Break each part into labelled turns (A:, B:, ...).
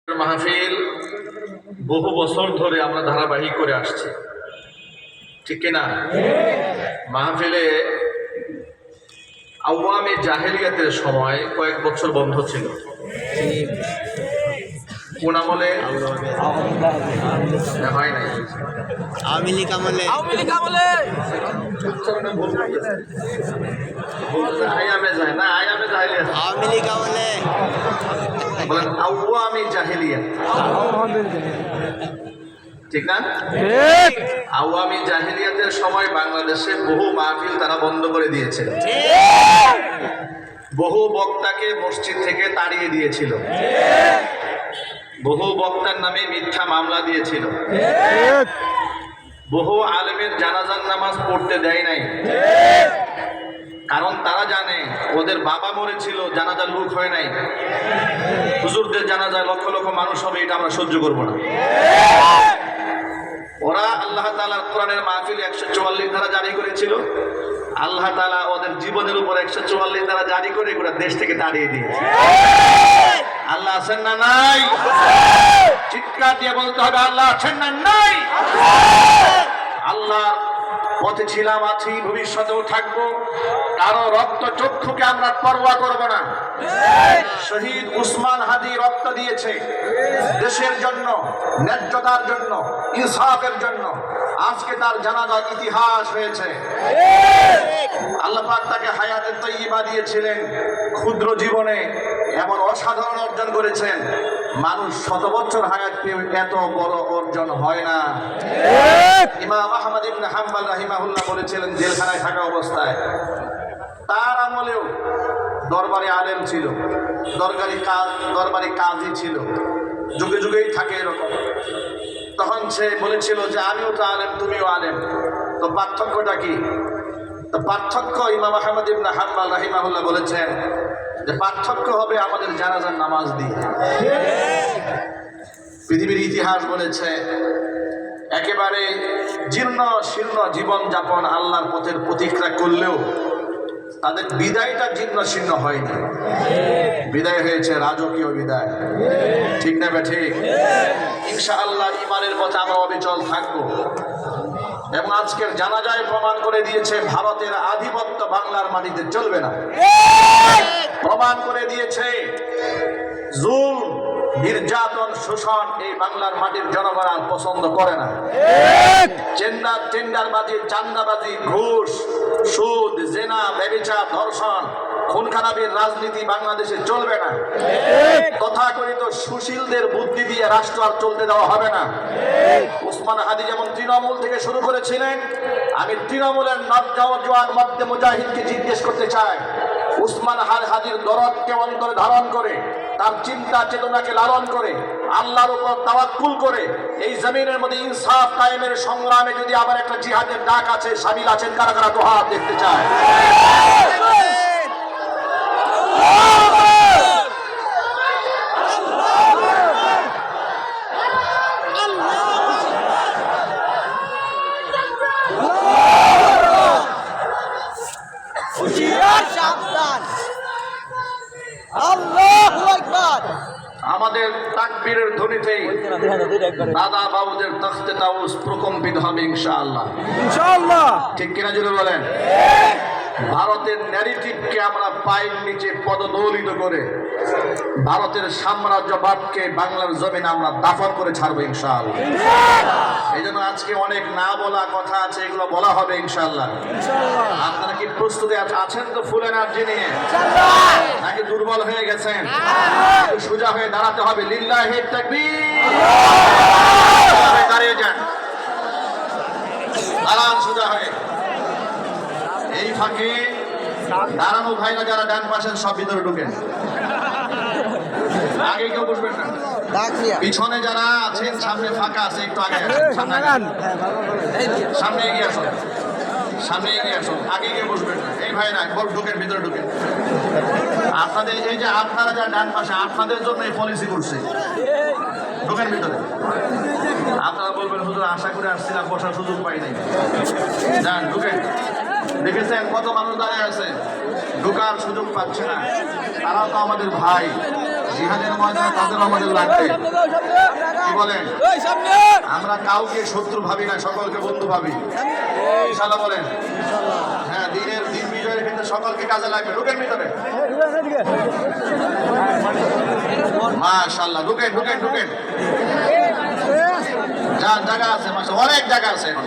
A: মাহফিল বহু বছর ধরে আমরা ধারাবাহিক করে আসছি, ঠিক কিনা? মাহফিলে আওয়ামে জাহেলিয়াতের সময় কয়েক বছর বন্ধ ছিল। কোন আমলে? হয় নাই,
B: আওয়ামী লীগ আমলে।
A: আয়ামে যায় না, আয়ামে জাহেলিয়াত,
B: আওয়ামী লীগ আমলে
A: বলেন আওয়ামে জাহেলিয়াত, ঠিক না? আওয়ামী জাহেলিয়াতের সময় বাংলাদেশে বহু মাহফিল তারা বন্ধ করে দিয়েছে, বহু বক্তাকে মসজিদ থেকে তাড়িয়ে দিয়েছিল, বহু বক্তার নামে মিথ্যা মামলা দিয়েছিল, বহু আলেমের জানাজার নামাজ পড়তে দেয় নাই। কারণ তারা জানে ওদের বাবা মরেছিল, জানাজার লোক হয় নাই, হুজুরদের জানাজায় লক্ষ লক্ষ মানুষ হবে, এটা আমরা সহ্য করব না। ওরা আল্লাহ তাআলার কোরআনের মাহফিল 144 ধারা জারি করেছিল, আল্লাহ তাআলা ওদের জীবনের উপর 144 ধারা জারি করে ওরা দেশ থেকে তাড়িয়ে দিয়েছে। আল্লাহ আছেন না নাই? চিৎকার দিয়ে বলতে হবে, আল্লাহ আছেন না নাই? আল্লাহ পথে ছিলাম, আছি, ভবিষ্যতেও থাকবো। কারো রক্ত চক্ষুকে আমরা পরোয়া করব না। শহীদ উসমান হাদি রক্ত দিয়েছে দেশের জন্য, ন্যায্যতার জন্য, ইনসাফের জন্য। আজকে তার জানাজা ইতিহাস হয়েছে। আল্লাহ পাক তাকে হায়াতে তৈয়্যিবা দিয়েছিলেন, ক্ষুদ্র জীবনে এমন অসাধারণ অর্জন করেছেন। মানুষ 100 বছর হায়াত পেয়ে এত বড় অর্জন হয় না। ইমাম আহমদ ইবনে হাম্বল রাহিমাহুল্লাহ বলেছিলেন, জেলখানায় থাকা অবস্থায় তার আমলেও দরবারে আলেম ছিল, দরবারি কাজী ছিল, যুগে যুগেই থাকে এরকম। তখন সে বলেছিল যে আমিও তো আলেম, তুমিও আলেম, তো পার্থক্যটা কি? তো পার্থক্য ইমাম আহমদ ইবনে হাম্বল রাহিমাহুল্লাহ বলেছেন যে পার্থক্য হবে আমাদের জানাজার নামাজ দিয়ে। পৃথিবীর ইতিহাস বলেছে একেবারে জীর্ণ শীর্ণ জীবন যাপন আল্লাহর পথের প্রতীক্ষা করলেও তাদের বিদায়টা জীর্ণ শীর্ণ হয়নি, বিদায় হয়েছে রাজকীয় বিদায়, ঠিক না? ঠিক। ইনশাআল্লাহ ইমানের পথে আমরা অবিচল থাকবো। এবং আজকের জানাজায় প্রমাণ করে দিয়েছে ভারতের আধিপত্য বাংলার মাটিতে চলবে না। প্রমাণ করে দিয়েছে জুলম, নির্যাতন, শোষণ এই বাংলার মাটির জনগণ আর পছন্দ করে না। টেন্ডারবাজি, চান্দাবাজি, ঘুষ, সুদ, জেনা, ব্যভিচার, ধর্ষণ, খুন খারাপির রাজনীতি বাংলাদেশে চলবে না। তথাকথিত সুশীলদের বুদ্ধি দিয়ে রাষ্ট্র আর চলতে দেওয়া হবে না। উসমান হাদি যেমন তৃণমূল থেকে শুরু করেছিলেন, আমি তৃণমূলের নওজোয়ান মধ্যে মুজাহিদকে জিজ্ঞেস করতে চাই, উসমান হাদির দরদকে অন্তরে ধারণ করে, তার চিন্তা চেতনাকে লালন করে, আল্লাহর উপর তাওয়াক্কুল করে এই জমিনের মধ্যে ইনসাফ কায়েমের সংগ্রামে যদি আবার একটা জিহাদের ডাক আছে, শামিল আছেন কারা কারা? তো হাত দেখতে চায়। আমাদের তাকবীরের ধ্বনিতেই দাদা বাবুদের তখতে তাউস প্রকম্পিত হবে ইনশাআল্লাহ, ইনশাআল্লাহ, ঠিক কিনা? জোরে বলেন। ভারতের ন্যারেটিভকে আমরা পায়ের নিচে পদদলিত করে ভারতের সাম্রাজ্যবাদকে বাংলার জমিনে আমরা দাফন করে ছাড়বো ইনশাআল্লাহ। এই জন্য আজকে অনেক না বলা কথা আছে, এগুলো বলা হবে ইনশাআল্লাহ। আপনারা কি প্রস্তুতি আছেন তো ফুল এনার্জি নিয়ে, নাকি দুর্বল হয়ে গেছেন? সোজা হয়ে দাঁড়াতে হবে। লিল্লাহি তাকবীর, দাঁড়িয়ে যান, দাঁড়ান সোজা হয়ে। এই ফাঁকে দাঁড়ানো ভাইরা যারা ডান পাশের সব ভিতরে ঢুকেন, আগে কেউ বসবেন না। পিছনে যারা আছেন, সামনে ফাঁকা আছে, একটু আগে আসুন, সামনে এগিয়ে আসুন, সামনে এগিয়ে আসুন, আগে গিয়ে বসবেন না। এই ভাই না, ঢুকেন, ভিতরে ঢুকেন। আপনাদের এই যে আপনারা যারা ডান পাশে, আপনাদের জন্য এই পলিসি করছে, ঢুকেন ভিতরে। আপনারা বলবেন হুজুর আশা করে আসছিলাম, বসার সুযোগ পাই নাই। যান, ঢুকেন। দেখেছেন কত মানুষ দাঁড়িয়ে আছে, ঢোকার সুযোগ পাচ্ছে না। তারাও তো আমাদের ভাই, জিহাদের ময়দানে তাদের আমাদের লাগবে। কি বলেন? আমরা কাউকে শত্রু ভাবি না, সকলকে বন্ধু ভাবি। ইনশাআল্লাহ বলেন। হ্যাঁ, দিন বিজয়ের ক্ষেত্রে সকলকে কাজে লাগবে। ঢুকেন ভিতরে। মাশাআল্লাহ, ঢুকেন। যান, জায়গা আছে, মাশাআল্লাহ, অনেক জায়গা আছে এখন।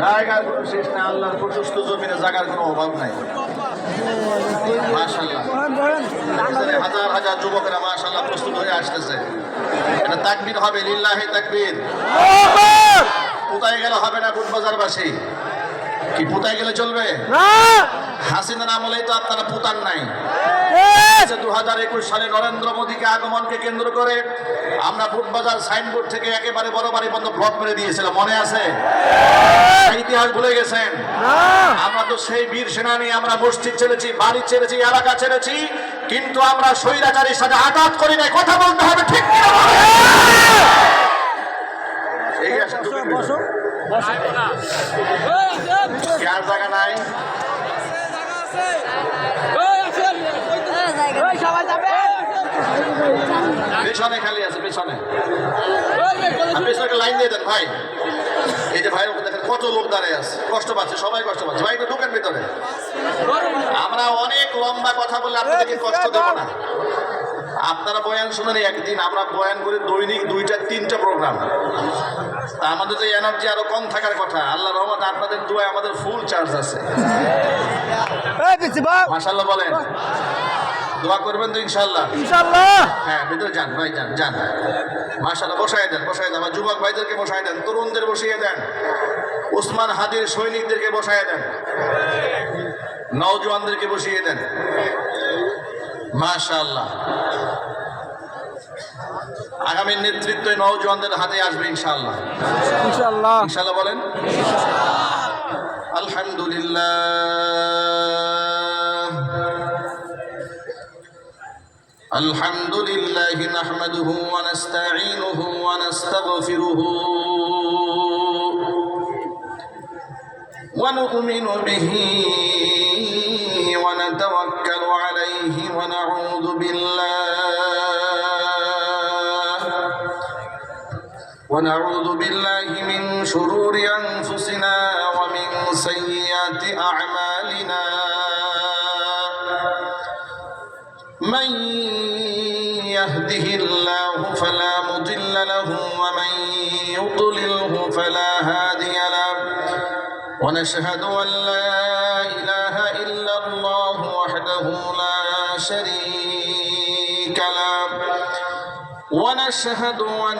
A: জায়গার কোনো শেষ নাই, আল্লাহর প্রশস্ত জমিনে জায়গার কোনো অভাব নাই। মাশাআল্লাহ, হাজার হাজার যুবকেরা মাশাআল্লাহ প্রস্তুত হয়ে আসতেছে। এটা তাকবীর হবে, লিল্লাহি তাকবীর। কোথায় গেলে হবে না বুটবাজারবাসী? কি পুতায় গেলে চলবে না? হাসিনার আমলেই তো আপনারা পুতান নাই। 2021 সালে নরেন্দ্র মোদীকে আগমনকে কেন্দ্র করে আমরা বুটবাজার সাইনবোর্ড থেকে একেবারে বড় বাড়ি বন্ধ ব্লক করে দিয়েছিলাম, মনে আছে? ইতিহাস ভুলে গেছেন? আমরা তো সেই বীর সেনানী, আমরা মসজিদ ছেড়েছি, বাড়ি ছেড়েছি, এলাকা ছেড়েছি, কিন্তু আমরা স্বৈরাচারীর সাথে আঘাত করি নাই। কথা বলতে হবে, ঠিক কিনা? এই আসে, বসো। আর জায়গা নাই? পেছনে খালি আছে, পেছনে লাইন দিয়ে দেন ভাই। এই যে ভাই দেখেন কত লোক দাঁড়িয়ে আছে, কষ্ট পাচ্ছে, সবাই কষ্ট পাচ্ছে। ভাই একটু ঢুকেন ভিতরে। আমরা অনেক লম্বা কথা বলে আপনাদেরকে কষ্ট দেবো না। আপনারা বয়ান শুনেন, একদিন আমরা বয়ান করি দৈনিক 2-3টা প্রোগ্রাম। তা আমাদের তো এনার্জি আরো কম থাকার কথা। আল্লাহ রহমত, আপনাদের দোয়ায় আমাদের ফুল চার্জ আছে। মাশাআল্লাহ বলেন। দোয়া করবেন তো ইনশাআল্লাহ? হ্যাঁ, ভিতরে যান ভাই, যান। মাশাআল্লাহ, বসায় দেন। আমার যুবক ভাইদেরকে বসায় দেন, তরুণদের বসিয়ে দেন, উসমান হাদির সৈনিকদেরকে বসায় দেন, নওজওয়ানদেরকে বসিয়ে দেন। মাশাআল্লাহ, আগামী নেতৃত্ব নওজওয়ানদের হাতে আসবে ইনশাআল্লাহ। ইনশাআল্লাহ বলেন। আলহামদুলিল্লাহ নাহমাদুহু ওয়া নাস্তাঈনুহু ওয়া নাস্তাগফিরুহু ওয়া নু'মিনু বিহি ওয়া নাতাওয়াক্কালু আলাইহি ওয়া নাউযু বিল্লাহি মিন শুরুরি আনফুসিনা ওয়া মিন সাইয়্যাতি আ'মালিনা। من يهده الله فلا مضل له ومن يضلله فلا هادي له ونشهد أن لا إله إلا الله وحده لا شريك له ونشهد أن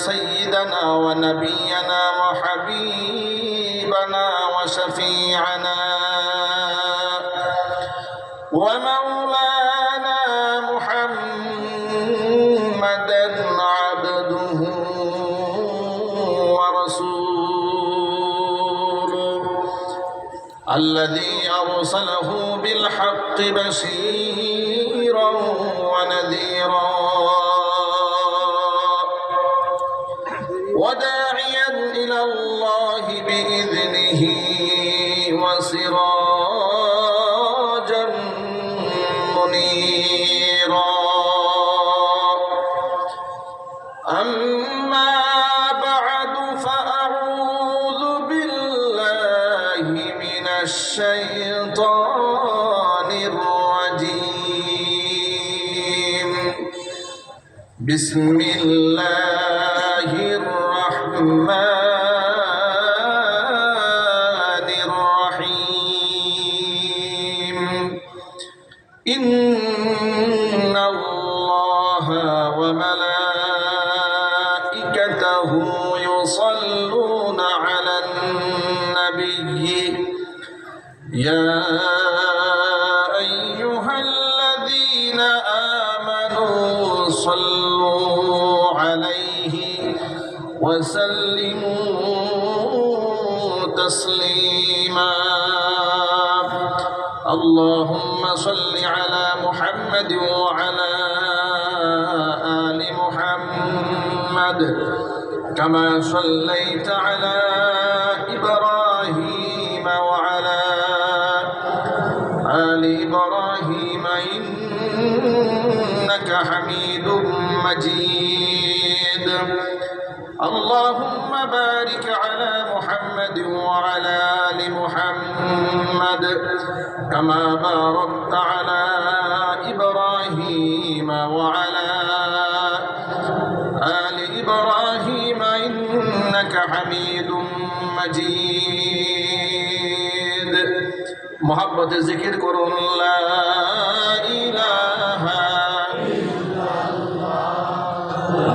A: سيدنا ونبينا وحبيبنا وشفيعنا ومولانا محمدا عبده ورسوله الذي أرسله بالحق بشيرا ونذيرا وداعيا إلى الله بإذنه وسراجا منيرا. أما بعد فأعوذ بالله من الشيطان الرجيم. بسم الله الرحمن الرحيم. إن الله وملائكته يصلون على النبي يا أيها الذين آمنوا صلوا عليه وسلموا تسليما. اللهم صل على محمد وعلى آل محمد كما صليت على إبراهيم وعلى آل إبراهيم حميد مجيد اللهم بارك على محمد وعلى آل محمد كما باركت على إبراهيم وعلى آل إبراهيم إنك حميد مجيد محبت ذكر করুন لا إله إلا الله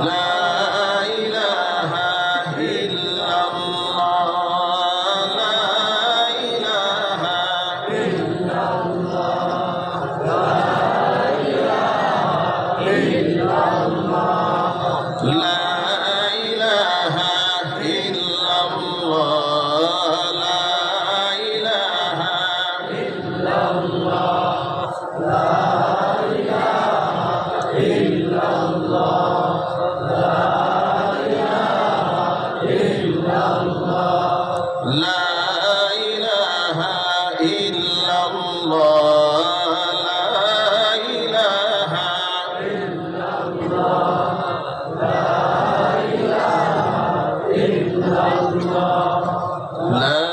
A: لا إله إلا الله لا إله إلا الله لا إله إلا الله لا إله إلا الله لا إله إلا الله لا إله إلا الله لا إله إلا الله لا إله إلا الله لا إله إلا الله لا إله إلا الله لا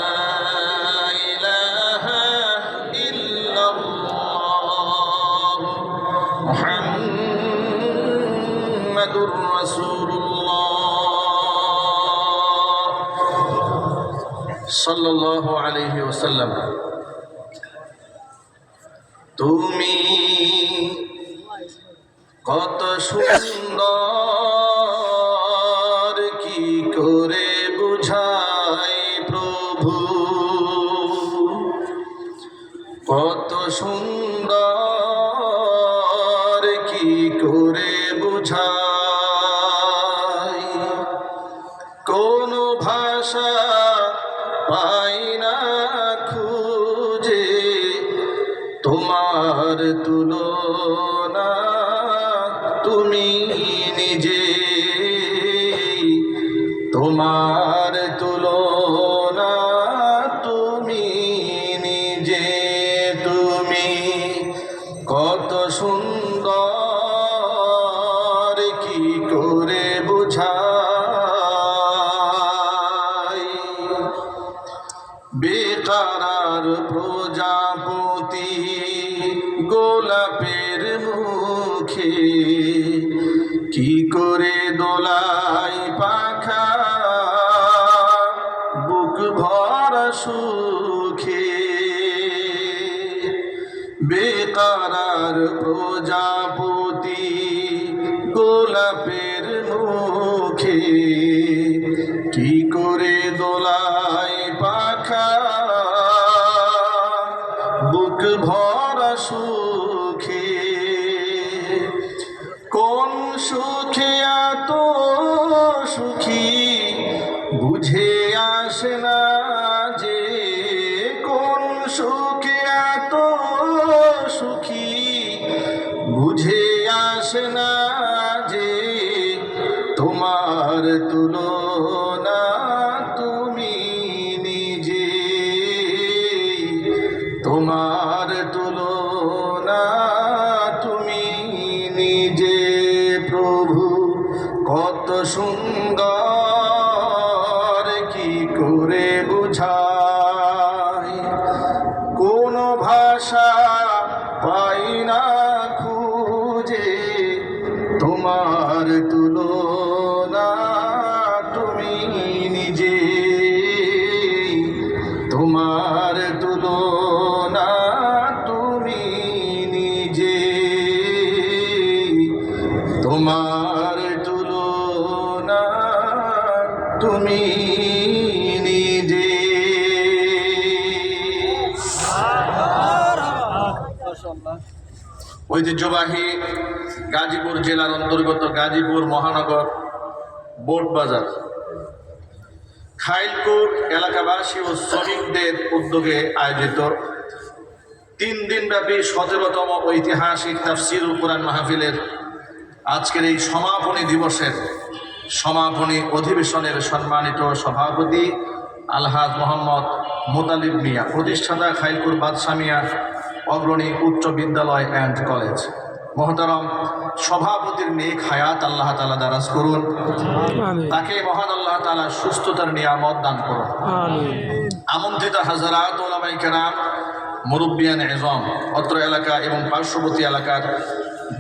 A: إله إلا الله محمد رسول الله صلى الله عليه وسلم তুমি কত সুন্দর কি করে বুঝাই প্রভু কত সুন্দর কি করে বুঝাই কোন ভাষা পাই না খুঁজে তোমার তুলনা তুমি নিজে তোমার তুলনা তুমি নিজে তুমি কত সুন্দর কি করে বুঝাই বেকারার প্রজাপতি গোলাপের মুখে কি করে দোলাই পাখা বুক ভরা সুখে বেকারার প্রজাপতি গোলাপের মুখে কি করে দোলাই পাখা বুক ভরা সুখে কোন সুখে এত সুখী বুঝে আসে না যে কোন সুখে এত সুখী বুঝে আসে না যে তোমার তুলনা তুমি নিজে তোমার তুলনা তুমি নিজে প্রভু কত সুন্দর কি করে বুঝাই কোন ভাষা পাই না খুঁজে তোমার তুলনা তুমি নিজে তোমার তুলনা তুমি নিজে তোমার তুলনা তুমি নিজে ঐতিহ্যবাহী গাজীপুর জেলার অন্তর্গত গাজীপুর মহানগর বোট বাজার খাইলপুর এলাকাবাসী ও শ্রমিকদের উদ্যোগে আয়োজিত 3 দিনব্যাপী 17তম ঐতিহাসিক তাফসীরুল কুরআন মাহফিলের আজকের এই সমাপনী দিবসের সমাপনী অধিবেশনের সম্মানিত সভাপতি আলহাজ মোহাম্মদ মোতালিব মিয়া, প্রতিষ্ঠাতা খাইলপুর বাদশা মিয়া অগ্রণী উচ্চ বিদ্যালয় অ্যান্ড কলেজ, মহতারাম সভাপতির নেক হায়াত আল্লাহ তাআলা দারাজ করুন, তাকে মহান আল্লাহ তাআলা সুস্থতার নিয়ামত দান করুন। আমন্ত্রিত হাজারাত ওলামায়ে কেরাম, মুরব্বিয়ান এজম, অত্র এলাকা এবং পার্শ্ববর্তী এলাকার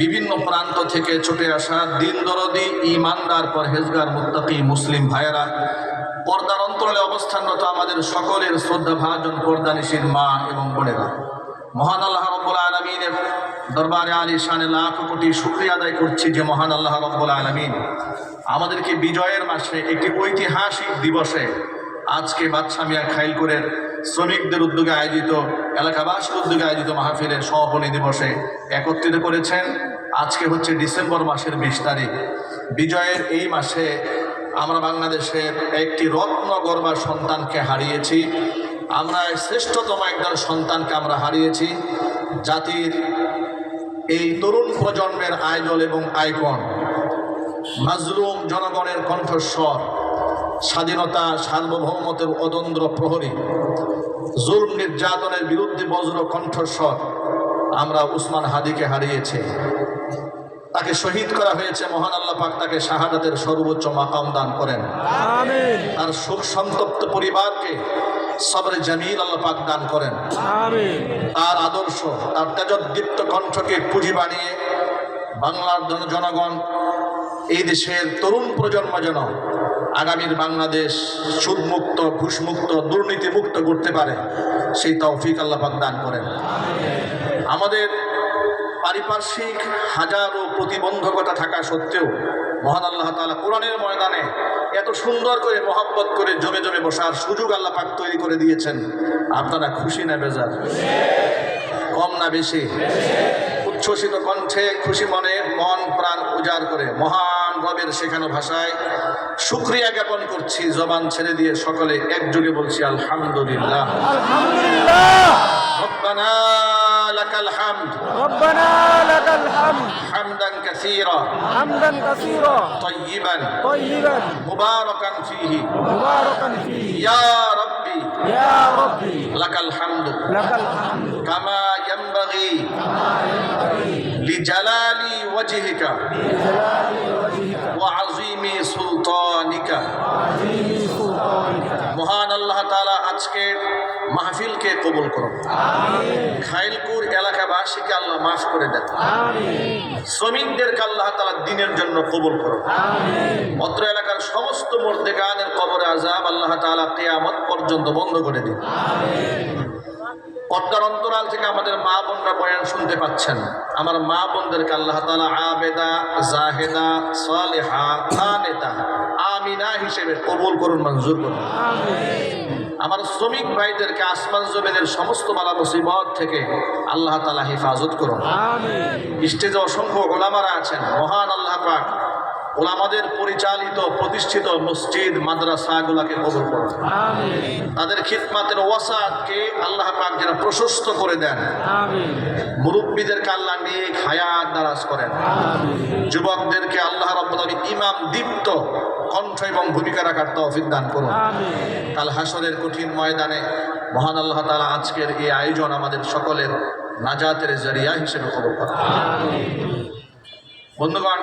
A: বিভিন্ন প্রান্ত থেকে ছুটে আসা দিন দরদি ইমানদার পরহেজগার মুত্তাকি মুসলিম ভাইয়েরা, পর্দার অন্তরালে অবস্থানরত আমাদের সকলের শ্রদ্ধাভাজন পর্দানিশীর মা এবং বোনেরা, মহান আল্লাহ রাব্বুল আলামিনের দরবারে আলিশানে লাখ কোটি শুকরিয়া আদায় করছি যে মহান আল্লাহ রাব্বুল আলামিন আমাদেরকে বিজয়ের মাসে একটি ঐতিহাসিক দিবসে আজকে বাদশা মিয়া খাইলপুরের শ্রমিকদের উদ্যোগে আয়োজিত, এলাকাবাসীর উদ্যোগে আয়োজিত মাহফিলের সমাপনী দিবসে একত্রিত করেছেন। আজকে হচ্ছে ডিসেম্বর মাসের 20 তারিখ। বিজয়ের এই মাসে আমরা বাংলাদেশের একটি রত্নগর্ভা সন্তানকে হারিয়েছি। আমরা শ্রেষ্ঠতম একজন সন্তানকে আমরা হারিয়েছি। জাতির এই তরুণ প্রজন্মের আইডল এবং আইকন, মাজলুম জনগণের কণ্ঠস্বর, স্বাধীনতা সার্বভৌমত্বের অতন্দ্র প্রহরী, জুলম নির্যাতনের বিরুদ্ধে বজ্র কণ্ঠস্বর আমরা উসমান হাদিকে হারিয়েছি। তাকে শহীদ করা হয়েছে। মহান আল্লাহ পাক তাকে শাহাদাতের সর্বোচ্চ মাকাম দান করেন। আমিন। তার শোক সন্তপ্ত পরিবারকে সবরে জামিল আল্লাহ পাক দান করেন। আমিন। তার আদর্শ, তার তেজোদ্দীপ্ত কণ্ঠকে পুঁজি বানিয়ে বাংলার জনগণ, এই দেশের তরুণ প্রজন্ম যেন আগামীর বাংলাদেশ সুদমুক্ত, ঘুষমুক্ত, দুর্নীতিমুক্ত করতে পারে, সেই তৌফিক আল্লাহ পাক দান করেন। আমাদের পারিপার্শ্বিক হাজারো প্রতিবন্ধকতা থাকা সত্ত্বেও মহান আল্লাহ তাআলা কোরআনের ময়দানে এত সুন্দর করে মহব্বত করে জমে জমে বসার সুযোগ আল্লাহ পাক তৈরি করে দিয়েছেন। আপনারা খুশি না বেজার? কম না বেশি? উচ্ছ্বসিত কণ্ঠে, খুশি মনে, মন প্রাণ উজাড় করে মহান রবের শেখানো ভাষায় শুকরিয়া জ্ঞাপন করছি। জবান ছেড়ে দিয়ে সকলে একযোগে বলছি আলহামদুলিল্লাহ। আলহামদুলিল্লাহ। রব্বানা লাকাল হামদ। রব্বানা লাকাল হামদ। হামদান কাসীরা। হামদান কাসীরা। তাইয়িবান। তাইয়িবান। মুবারাকান ফীহি। মুবারাকান ফীহি। ইয়া রাব্বি। ইয়া রাব্বি। লাকাল হামদ। লাকাল হামদ। কামা ইয়ানবাগি। লিজালালি ওয়াজহিকা ওয়া আযীমি সুলতানিকা। মহান আল্লাহ তাআলা আজকে মাহফিলকে কবুল করুন। খাইলপুর এলাকাবাসীকে আল্লাহ মাফ করে দেন। শ্রমিকদেরকে আল্লাহ তাআলা দ্বীনের জন্য কবুল করুন। অত্র এলাকার সমস্ত মুর্দেগানের কবরে আযাব আল্লাহ তাআলা কিয়ামত পর্যন্ত বন্ধ করে দিন। পর্দার অন্তরাল থেকে আমাদের মা বোনরা বয়ান শুনতে পাচ্ছেন। আমার মা বোনদেরকে আল্লাহ তাআলা আবেদা, জাহেদা, সালেহা, কানেতা, আমিনা হিসেবে কবুল করুন, মঞ্জুর করুন। আমার শ্রমিক ভাইদেরকে আসমান জমিনের সমস্ত বালা মুসিবত থেকে আল্লাহ তাআলা হেফাজত করুন। স্টেজে অসংখ্য ওলামারা আছেন। মহান আল্লাহ পাক ওলামাদের পরিচালিত প্রতিষ্ঠিত মসজিদ মাদ্রাসাগুলোকে কবুল করুন। তাদের খিদমাতের ওয়াসাতকে আল্লাহ পাক যেন প্রশস্ত করে দেন। মুরব্বীদেরকে আল্লাহ নেক হায়াত দারাজ করেন। যুবকদেরকে আল্লাহ রাব্বুল আলামিন ইমাম দীপ্ত কণ্ঠ এবং ভূমিকা রাখার তৌফিক দান করুন। কাল হাসরের কঠিন ময়দানে মহান আল্লাহ তাআলা আজকের এই আয়োজন আমাদের সকলের নাজাতের জরিয়া হিসেবে কবুল করুন। বন্ধুগণ,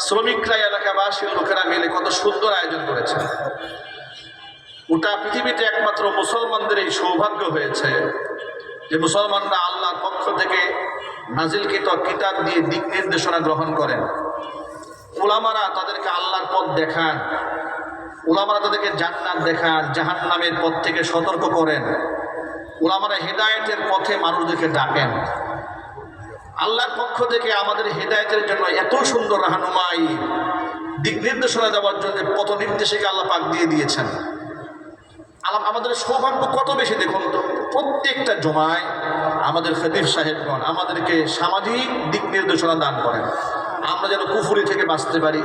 A: শ্রমিকরা, এলাকাবাসীর লোকেরা মিলে কত সুন্দর আয়োজন করেছে। গোটা পৃথিবীতে একমাত্র মুসলমানদের এই সৌভাগ্য হয়েছে যে মুসলমানরা আল্লাহর পক্ষ থেকে নাজিলকৃত কিতাব দিয়ে দিক নির্দেশনা গ্রহণ করেন। উলামারা তাদেরকে আল্লাহর পথ দেখান, উলামারা তাদেরকে জান্নাত দেখান, জাহান্নামের পথ থেকে সতর্ক করেন। উলামারা হেদায়েতের পথে মানুষদেরকে ডাকেন। আল্লাহর পক্ষ থেকে আমাদের হেদায়েতের জন্য এত সুন্দর রাহনুমাই, দিক নির্দেশনা দেওয়ার জন্য পথ নির্দেশিকা আল্লাহ পাক দিয়ে দিয়েছেন। আমাদের সৌভাগ্য কত বেশি দেখুন তো। প্রত্যেকটা জমায় আমাদের খতিব সাহেবগণ আমাদেরকে সামাজিক দিক নির্দেশনা দান করেন। আমরা যেন কুফরি থেকে বাঁচতে পারি,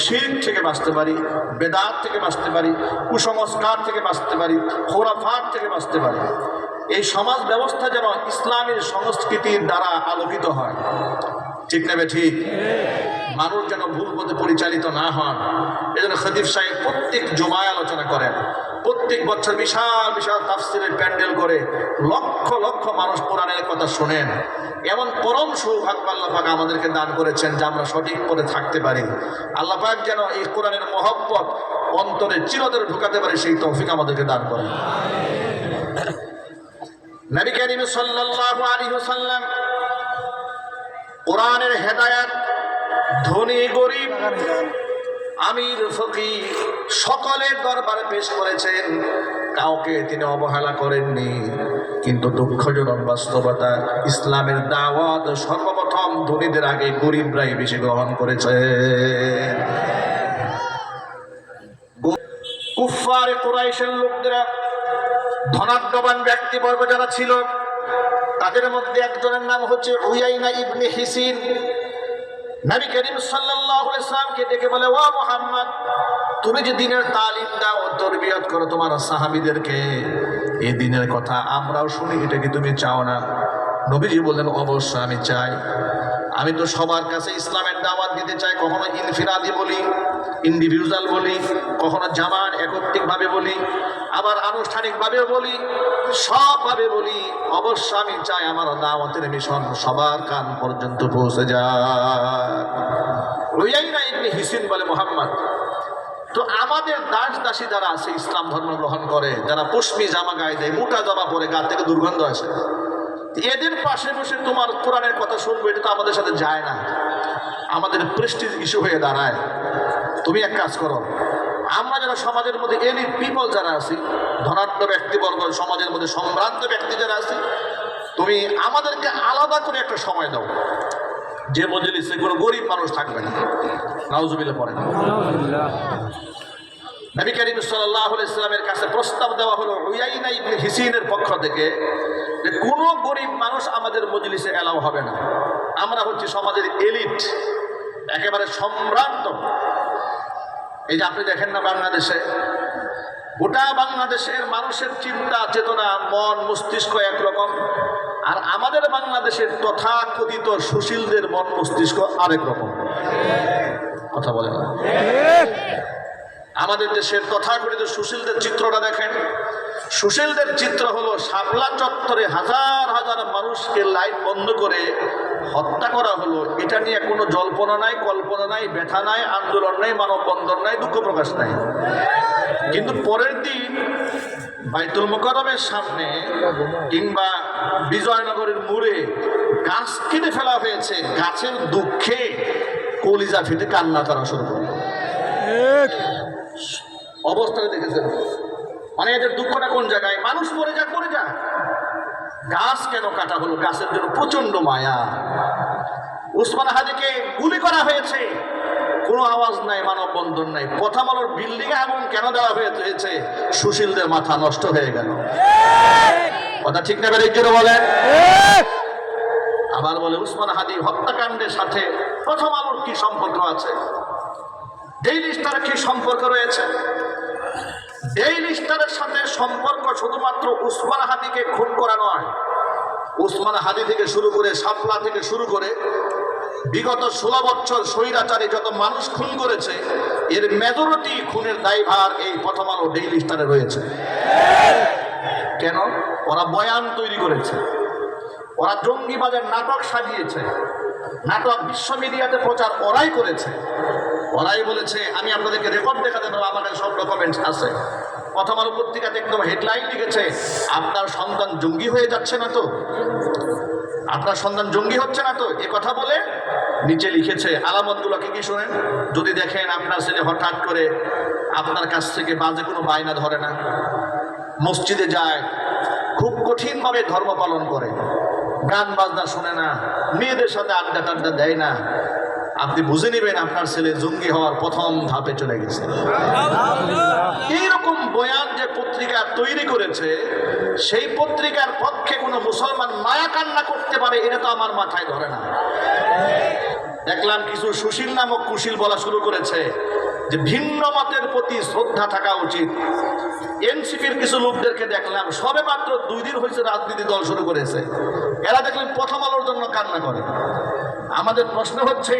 A: শিরক থেকে বাঁচতে পারি, বেদাত থেকে বাঁচতে পারি, কুসংস্কার থেকে বাঁচতে পারি, খোরাফাত থেকে বাঁচতে পারি। এই সমাজ ব্যবস্থা যেন ইসলামের সংস্কৃতির দ্বারা আলোকিত হয়। ঠিক নেবে ঠিক? মানুষ যেন ভুল পথে পরিচালিত না হন, এজন্য খতিব সাহেব প্রত্যেক জুমায় আলোচনা করেন। প্রত্যেক বছর বিশাল বিশাল তাফসিরের প্যান্ডেল করে লক্ষ লক্ষ মানুষ কোরআনের কথা শোনেন। এমন পরম সৌভাগ্য আল্লাহ পাক আমাদেরকে দান করেছেন যে আমরা সঠিক পথে থাকতে পারি। আল্লাহ পাক যেন এই কোরআনের মহব্বত অন্তরে চিরতরে ঢুকাতে পারে সেই তৌফিক আমাদেরকে দান করেন। নবী করিম সাল্লাল্লাহু আলাইহি ওয়াসাল্লাম কোরআনের হেদায়েত ধনী গরিব আমির ফকির সকলের দরবারে পেশ করেছেন, কাউকে তিনি অবহেলা করেননি। কিন্তু দুঃখজনক বাস্তবতা, ইসলামের দাওয়াত সর্বপ্রথম ধনীদের আগে গরিবরাই বেশি গ্রহণ করেছে। কুফফারে কুরাইশের লোকদেরা ধনাঢ্যবান ব্যক্তিবর্গ যারা ছিল, তাদের মধ্যে একজনের নাম হচ্ছে উয়াইনা ইবনে হিসিন। নবী করিম সাল্লাল্লাহু আলাইহি ওয়াসাল্লামকে ডেকে বলে, ও মুহাম্মদ, তুমি যে দ্বীনের তালিম দাও, তরবিয়ত করো তোমার সাহাবীদেরকে, এই দ্বীনের কথা আমরাও শুনি, এটা কি তুমি চাও না? নবীজি বললেন, অবশ্যই আমি চাই। আমি তো সবার কাছে ইসলামের দাওয়াত দিতে চাই। কখনো ইনফিরাদি বলি, ইন্ডিভিজুয়াল বলি, কখনো জামাত একত্রিকভাবে বলি, আবার আনুষ্ঠানিকভাবেও বলি, সবভাবে বলি। অবশ্য আমি চাই আমার দাওয়াতের মিশন সবার কান পর্যন্ত পৌঁছে যায়। উয়াইনা ইবনে হিসিন বলে, মুহাম্মদ, তো আমাদের দাস দাসী যারা আছে ইসলাম ধর্ম গ্রহণ করে, যারা পশমি জামা গায়ে দেয়, মোটা জামা পরে, গা থেকে দুর্গন্ধ আসে, এদের পাশে বসে তোমার কোরআনের কথা শুনবো, এটা তো আমাদের সাথে যায় না, আমাদের প্রেস্টিজ ইস্যু হয়ে দাঁড়ায়। তুমি এক কাজ করো, আমরা যারা সমাজের মধ্যে এলিট পিপল যারা আছি, ধনাঢ্য ব্যক্তিবর্গ, সমাজের মধ্যে সম্ভ্রান্ত ব্যক্তি যারা আছে, তুমি আমাদেরকে আলাদা করে একটা সময় দাও, যে মজলিসে কোনো গরিব মানুষ থাকবে না। নাউজুবিল্লাহ পড়েন। নবী করিম সাল্লাল্লাহু আলাইহি ওয়াসাল্লামের কাছে প্রস্তাব দেওয়া হলো উয়াইনা ইবনে হিসিনের পক্ষ থেকে যে কোনো গরিব মানুষ আমাদের মজলিসে এলাও হবে না। আমরা হচ্ছে সমাজের এলিট, একেবারে সম্ভ্রান্ত। এই যে আপনি দেখেন না বাংলাদেশে, গোটা বাংলাদেশের মানুষের চিন্তা চেতনা, মন মস্তিষ্ক একরকম, আর আমাদের বাংলাদেশের তথাকথিত সুশীলদের মন মস্তিষ্ক আরেক রকম। কথা বলে না? আমাদের দেশের তথাকথিত সুশীলদের চিত্রটা দেখেন। সুশীলদের চিত্র হলো শাপলা চত্বরে হাজার হাজার মানুষকে লাইট বন্ধ করে হত্যা করা হলো। এটা নিয়ে কোনো জল্পনা নাই, কল্পনা নাই, ব্যথা নাই, আন্দোলন নাই, মানববন্ধন নাই, দুঃখ প্রকাশ নাই। কিন্তু পরের দিন বাইতুল মুকাররমের সামনে কিংবা বিজয়নগরের মোড়ে গাছ কেটে ফেলা হয়েছে, গাছের দুঃখে কলিজা ফেটে কান্না করা শুরু করলো। অবস্থাটা দেখেছেন? মানে এদের দুঃখটা কোন জায়গায়? মানুষ মরে যাক, মরে যাক, গাছ কেন কাটা হলো? গাছের জন্য প্রচন্ড মায়া। উসমান হাদিকে গুলি করা হয়েছে, কোনো আওয়াজ নাই, মানববন্ধন নাই। প্রথম আলোর বিল্ডিং এ আগুন কেন দেওয়া হয়েছে? সুশীলদের মাথা নষ্ট হয়ে গেল। কথা ঠিক না বের জোরে বলেন? আবার বলে উসমান হাদি হত্যাকাণ্ডের সাথে প্রথম আলোর কি সম্পর্ক আছে? ডেইলি স্টারের কি সম্পর্ক রয়েছে? ডেইলি স্টারের সাথে সম্পর্ক শুধুমাত্র উসমান হাদিকে খুন করা নয়। উসমান হাদি থেকে শুরু করে, শাপলা থেকে শুরু করে বিগত 16 বছর স্বৈরাচারী যত মানুষ খুন করেছে, এর মেজরিটি খুনের দায়ভার এই প্রথম আলো ডেইলি স্টারে রয়েছে। কেন? ওরা বয়ান তৈরি করেছে, ওরা জঙ্গিবাদের নাটক সাজিয়েছে, নাটক বিশ্ব মিডিয়াতে প্রচার ওরাই করেছে। ওরাই বলেছে, আমি আপনাদেরকে রেকর্ড দেখাতে পারবো, আমাদের সব ডকুমেন্টস আছে। প্রথম আলো পত্রিকাতে একদম হেডলাইন লিখেছে, আপনার সন্তান জঙ্গি হয়ে যাচ্ছে না তো, আপনার সন্তান জঙ্গি হচ্ছে না তো, এ কথা বলে নিচে লিখেছে আলামতগুলো কি কি শোনেন। যদি দেখেন আপনার ছেলে হঠাৎ করে আপনার কাছ থেকে বাজে কোনো বায়না ধরে না, মসজিদে যায়, খুব কঠিনভাবে ধর্ম পালন করে, গান বাজনা শোনে না, মেয়েদের সাথে আড্ডা টাড্ডা দেয় না, আপনি বুঝে নেবেন আপনার ছেলে জঙ্গি হওয়ার প্রথম ধাপে চলে গেছে। এইরকম বয়ান যে পত্রিকা তৈরি করেছে, সেই পত্রিকার পক্ষে কোনো মুসলমান মায়া কান্না করতে পারে, এটা তো আমার মাথায় ধরে না। দেখলাম কিছু সুশীল নামক কুশীল বলা শুরু করেছে যে ভিন্ন মতের প্রতি শ্রদ্ধা থাকা উচিত। এনসিপির কিছু লোকদেরকে দেখলাম, সবে মাত্র 2 দিন হয়েছে রাজনীতি দল শুরু করেছে, এরা দেখলেন প্রথম আলোর জন্য কান্না করে। আমাদের প্রশ্ন হচ্ছে,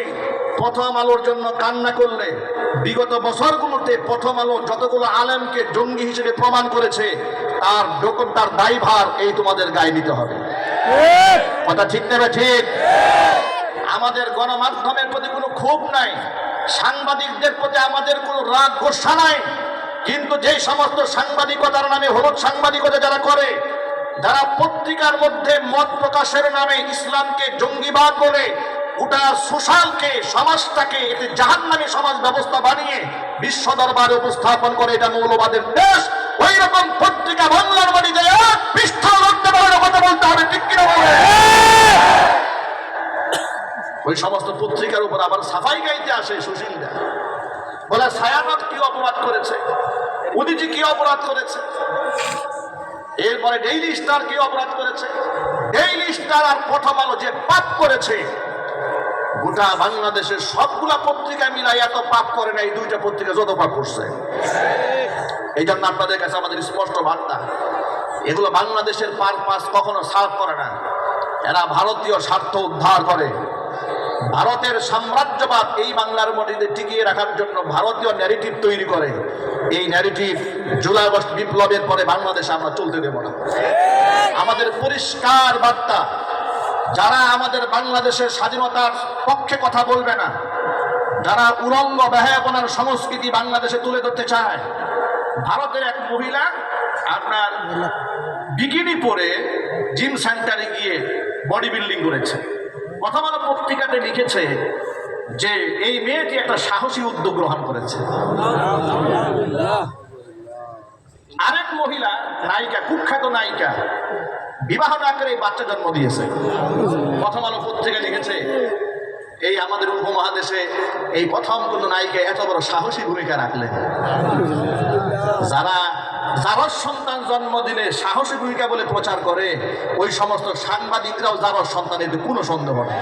A: প্রথম আলোর জন্য কান্না করলে বিগত বছরগুলোতে প্রথম আলো যতগুলো আলেমকে জঙ্গি হিসেবে প্রমাণ করেছে তার দায়ভার এই তোমাদের গায়ে নিতে হবে। কথা ঠিক নেবে ঠিক? আমাদের গণমাধ্যমের প্রতি কোনো ক্ষোভ নাই, সাংবাদিকদের প্রতি আমাদের কোনো রাগ গোসা নাই, কিন্তু যেই সমস্ত সাংবাদিকতার নামে হলুদ সাংবাদিকতা যারা করে, যারা পত্রিকার মধ্যে মত প্রকাশের নামে ইসলামকে জঙ্গিবাদ বলে গোটা সোশ্যালকে সমাজটাকে এতে জাহান্নামী সমাজ ব্যবস্থা বানিয়ে বিশ্ব দরবারে উপস্থাপন করে এটা মৌলবাদের দেশ, ওই রকম পত্রিকা বাংলার মাটিতে পৃষ্ঠা লড়তে পারে কথা বলতে হবে, ঠিক কিনা বলে? ওই সমস্ত পত্রিকার উপর আবার সাফাই গাইতে আসে সুশীলরা, বলে ছায়ানট কি অপরাধ করেছে, উদিজি কি অপরাধ করেছে, এরপরে ডেইলি স্টার কি অপরাধ করেছে। ডেইলি স্টার আর প্রথম আলো যে পাপ করেছে, গোটা বাংলাদেশের সবগুলা পত্রিকা মিলাই এত পাপ করে না এই দুইটা পত্রিকা যত পাপ করছে। এই জন্য আপনাদের কাছে আমাদের স্পষ্ট বার্তা, এগুলো বাংলাদেশের পারপাস কখনো সার্ভ করে না, এরা ভারতীয় স্বার্থ উদ্ধার করে। ভারতের সাম্রাজ্যবাদ এই বাংলার মাটিতে টিকিয়ে রাখার জন্য ভারতীয় ন্যারেটিভ তৈরি করে। এই ন্যারেটিভ জুলাই আগস্ট বিপ্লবের পরে বাংলাদেশে আমরা চলতে দেব না। আমাদের পরিষ্কার বার্তা, যারা আমাদের বাংলাদেশের স্বাধীনতার পক্ষে কথা বলবে না, যারা উলঙ্গ বেহায়াপনার সংস্কৃতি বাংলাদেশে তুলে ধরতে চায়, ভারতের এক মহিলা আপনার বিকিনি পরে জিম সেন্টারে গিয়ে বডি বিল্ডিং করেছে। প্রথম আলো পত্রিকাতে লিখেছে যে এই মেয়েটি একটা সাহসী উদ্যোগ গ্রহণ করেছে। আরেক মহিলা নায়িকা, কুখ্যাত নায়িকা, বিবাহ না করে বাচ্চা জন্ম দিয়েছে। প্রথম আলো পত্রিকা লিখেছে এই আমাদের উপমহাদেশে এই প্রথম কোন নায়িকা এত বড় সাহসী ভূমিকা রাখলেন। যারা জারজ সন্তান জন্ম দিলে সাহসী ভূমিকা বলে প্রচার করে, ওই সমস্ত সাংবাদিকরাও জারজ সন্তান, এতে কোনো সন্দেহ নেই।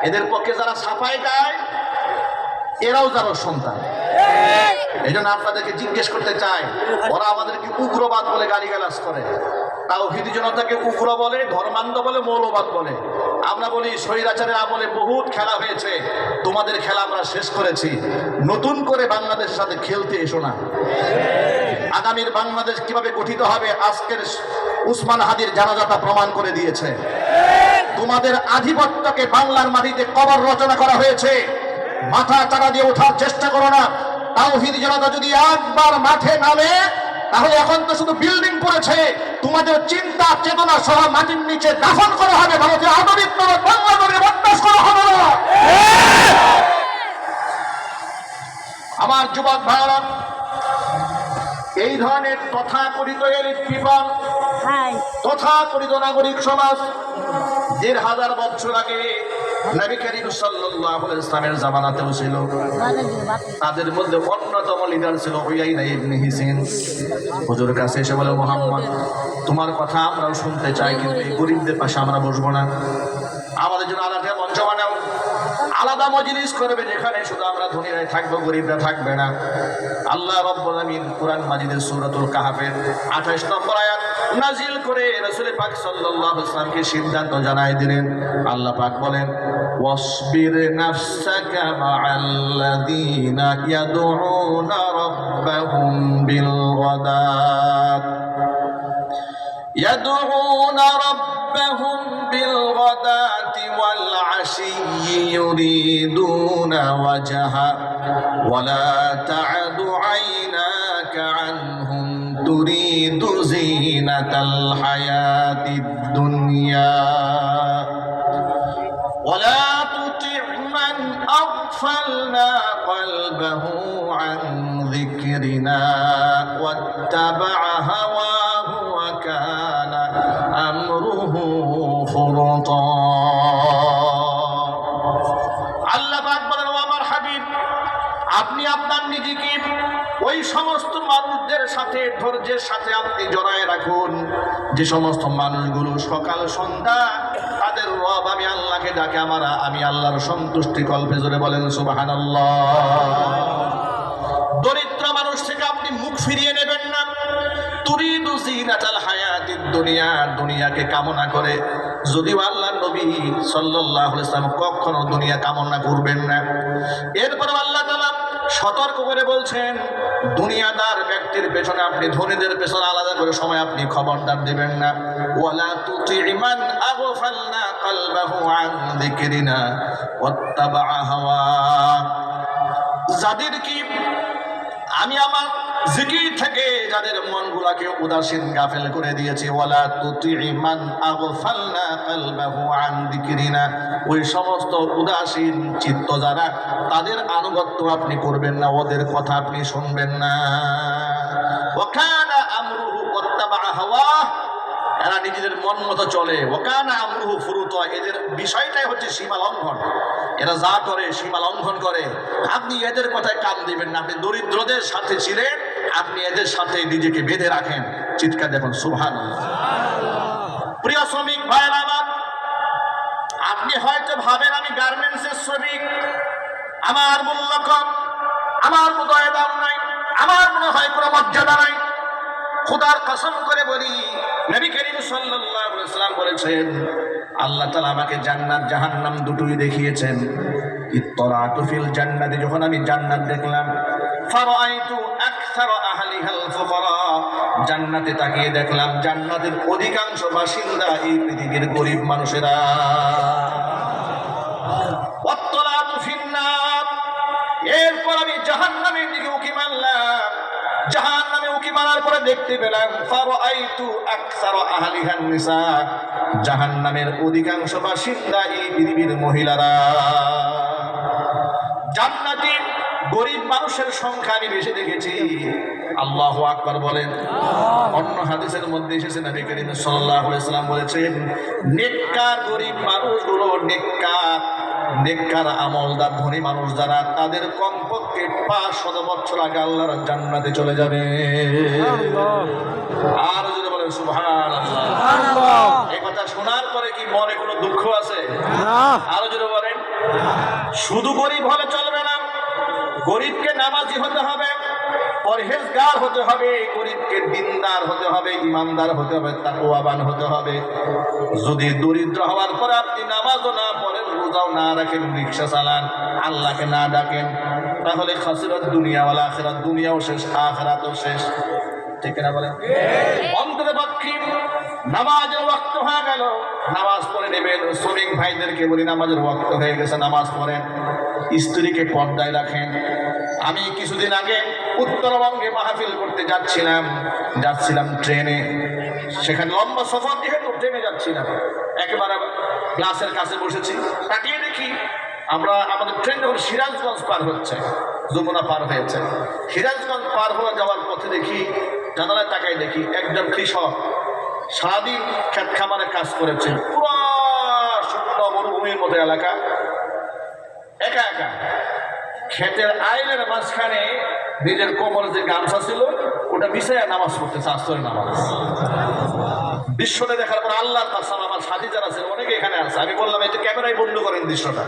A: এদের পক্ষে যারা ছাপাই গায় এরাও জারজ সন্তান। এই জন্য আপনাদেরকে জিজ্ঞেস করতে চাই, ওরা আমাদেরকে উগ্রবাদ বলে গালিগালাজ করে, তাওহীদি জনতাকে উগ্র বলে, ধর্মান্ধ বলে, মৌলবাদ বলে। আমরা বলি স্বৈরাচারের আমলে বহুত খেলা হয়েছে, তোমাদের খেলা আমরা শেষ করেছি, নতুন করে বাংলাদেশের সাথে খেলতে এসো না। আগামীর বাংলাদেশ কিভাবে গঠিত হবে আজকের উসমান হাদির জানাজাটা প্রমাণ করে দিয়েছে। তোমাদের আধিপত্যকে বাংলার মাটিতে কবর রচনা করা হয়েছে, মাথা চারা দিয়ে ওঠার চেষ্টা করো না। তাওহীদি জনতা যদি একবার মাঠে নামে তাহলে এখন তো শুধু বিল্ডিং পড়েছে, তোমাদের চিন্তা চেতনা সহ মাটির নিচে দাফন করা হবে, ভারতীয় আধুনিক বাংলা বরদাস করা হবে না। আমার যুবক ভাইরা, এই ধরনের তথাকথিত এলিট পিপল, তথাকথিত নাগরিক সমাজ ১,৫০০ বছর আগে নবী করিম সাল্লাল্লাহু আলাইহি ওয়াসাল্লামের জামানাতেও ছিল। তাদের মধ্যে অন্যতম লিডার ছিল উয়াইনা ইবনে হিসন। হুজুরের কাছে এসে বলে, মুহাম্মদ তোমার কথা আমরাও শুনতে চাই, কিন্তু এই গরিবদের পাশে আমরা বসবো না, আমাদের জন্য আলাদা মঞ্চ বানাও, আলাদা মজলিস করবে যেখানে শুধু আমরা ধনীরাই থাকবো, গরিবরা থাকবে না। আল্লাহ রাব্বুল আলামিন কুরআন মাজিদের সূরাতুল কাহফের 28 নম্বর আয়াত নাজিল করে রাসূল পাক সাল্লাল্লাহু আলাইহি ওয়াসাল্লামকে সিদ্ধান্ত জানাই দিলেন। আল্লাহ পাক বলেন, ওয়াসবির নাফসাকা মা'আল্লাযীনা ইয়াদউনা রাব্বাহুম বিল গাদাত يدعون ربهم بالغداة والعشي يريدون وجهه ولا تعد عيناك عنهم تريد زينة الحياة الدنيا ولا تطع من أغفلنا قلبه عن ذكرنا واتبع هواه وكان أمره فرطا। আল্লাহ পাক বলেন, ও আমার হাবিব, আপনি আপনার নিজেকে ওই সমস্ত মানুষদের সাথে ধৈর্যের সাথে আপনি জড়ায় রাখুন, যে সমস্ত মানুষগুলো সকাল সন্ধ্যা তাদের রব আমি আল্লাহকে ডাকে, আমি আল্লাহর সন্তুষ্টি কল্পে, জোরে বলেন সুবহানাল্লাহ। দরিদ্র মানুষ থেকে আপনি মুখ ফিরিয়ে নেবেন না, তুরিদু জিনাতাল হায়াতিদ দুনিয়া, দুনিয়াকে কামনা করে। যদিও আল্লাহর নবী সাল্লাল্লাহু আলাইহি ওয়াসাল্লাম কখনো দুনিয়া কামনা করবেন না। এরপর আল্লাহ তাআলা সতর্ক করে বলছেন, দুনিয়াদার ব্যক্তির পেছনে আপনি ধনীদের পেছনে আলাদা করে সময় আপনি খবরদার দিবেন না। ওয়ালা তুতি মান আগফালনা কলবাহু আন যিকরিনা ওয়াত্তাবা হাওয়া, যাদের কি আমি আমার জিকির থেকে যাদের মনগুলাকে উদাসীন গাফেল করে দিয়েছি, ওয়ালা তুতি মান আগফালনা কলবাহু আন যিকরিনা, ওই সমস্ত উদাসীন চিত্ত যারা, তাদের আনুগত্য আপনি করবেন না, ওদের কথা আপনি শুনবেন না। ওয়াকানা আমরুহু ওয়াত্তাবা হাওয়া, এরা নিজেদের মন মতো চলে। ওয়াকানা আমরুহু ফুরুতা, এদের বিষয়টাই হচ্ছে সীমা লঙ্ঘন। এরা যা করে সীমা লঙ্ঘন করে। আপনি এদের কথায় কান দিবেন না। আপনি দরিদ্রদের সাথে ছিলেন, আপনি এদের সাথে নিজেকে বেঁধে রাখেন। চিৎকার দেখুন সুবহানাল্লাহ। প্রিয় শ্রমিক ভাইরা আমার, আপনি হয়তো ভাবেন আমি গার্মেন্টসের শ্রমিক, আমার মূল্য কম, আমার বোধহয় দাম নাই, আমার মনে হয় কোনো মর্যাদা নাই। খোদার কসম করে বলি, নবী করিম সাল্লাল্লাহু আলাইহি ওয়াসাল্লাম বলেছেন, আল্লাহ তাআলা আমাকে জান্নাত জাহান্নাম দুটোই দেখিয়েছেন। ইত্তলাতু ফিল জান্নাতি, যখন আমি জান্নাত দেখলাম, ফারাআইতু আকসারা আহলিহাল ফুকারা, জান্নাতে তাকিয়ে দেখলাম জান্নাতের অধিকাংশ বাসিন্দা এই পৃথিবীর গরিব মানুষেরা। ওয়াত্তলাতু ফিন্নার, এরপর আমি জাহান্নামের দিকে উকি মারলাম। জাহান্নামে উকি মারার পরে দেখতে পেলাম ফারাআইতু আকসারা আহলিহান নিসা, জাহান্নামের অধিকাংশ বাসিন্দা এই পৃথিবীর মহিলারা। জান্নাতি গরিব মানুষের সংখ্যা আমি বেশি দেখেছি। আল্লাহু আকবার বলেন। অন্য হাদিসের মধ্যে এসেছে নবী করিম সাল্লাল্লাহু আলাইহি ওয়াসাল্লাম বলেছেন, নেককার গরিব মানুষগুলো, নেককার আমলদার ধনী মানুষ যারা, তাদের কমপক্ষে 500 বছর আগে আল্লাহর জান্নাতে চলে যাবে। আর যদি বলেন সুবহানাল্লাহ। এই কথা শোনার পরে কি মনে কোনো দুঃখ আছে? আরো যদি বলেন, শুধু গরিব হলে চলবে না, গরিবকে নামাজি হতে হবে, পরহেজগার হতে হবে, গরিবকে দিনদার হতে হবে, ইমানদার হতে হবে, তাকওয়াবান হতে হবে। যদি দরিদ্র হওয়ার পরে আপনি নামাজও না পড়েন, রোজাও না রাখেন, রিকশা চালান, আল্লাহকে না ডাকেন, তাহলে খাসিরাত দুনিয়া ওয়াল আখিরাত, দুনিয়াও শেষ আখিরাতও শেষ। ঠিক না বলেন? অন্তরে পক্ষে নামাজের ওয়াক্ত হয়ে গেল, নামাজ পড়ে নেবেন। শ্রমিক ভাইদেরকে বলি, নামাজের ওয়াক্ত হয়ে গেছে, নামাজ পড়েন, স্ত্রীকে পর্দায় রাখেন। আমি কিছুদিন আগে উত্তরবঙ্গে মাহফিল করতে যাচ্ছিলাম ট্রেনে। সেখানে লম্বা সফর, যেহেতু ট্রেনে যাচ্ছিলাম, একেবারে গ্লাসের কাছে বসেছি, তাকিয়ে দেখি আমাদের ট্রেন যখন সিরাজগঞ্জ পার হচ্ছে, যমুনা পার হয়েছে, সিরাজগঞ্জ পার হয়ে যাওয়ার পথে দেখি, জানালায় তাকাই দেখি একজন কৃষক সারাদিন ক্ষেত খামারে কাজ করেছে, পুরো শুকনো মরুভূমির মতো এলাকা, একা একা ক্ষেতের আইলের মাঝখানে নিজের কোমরে যে গামছা ছিল ওটা বিছাইয়া নামাজ পড়তেছে, আসরের নামাজ। দৃশ্যটা দেখার পর আল্লাহর কাসম, আমার সাথী যারা আছে অনেকে এখানে আছে, আমি বললাম এটা ক্যামেরায় বন্ধ করেন দৃশ্যটা।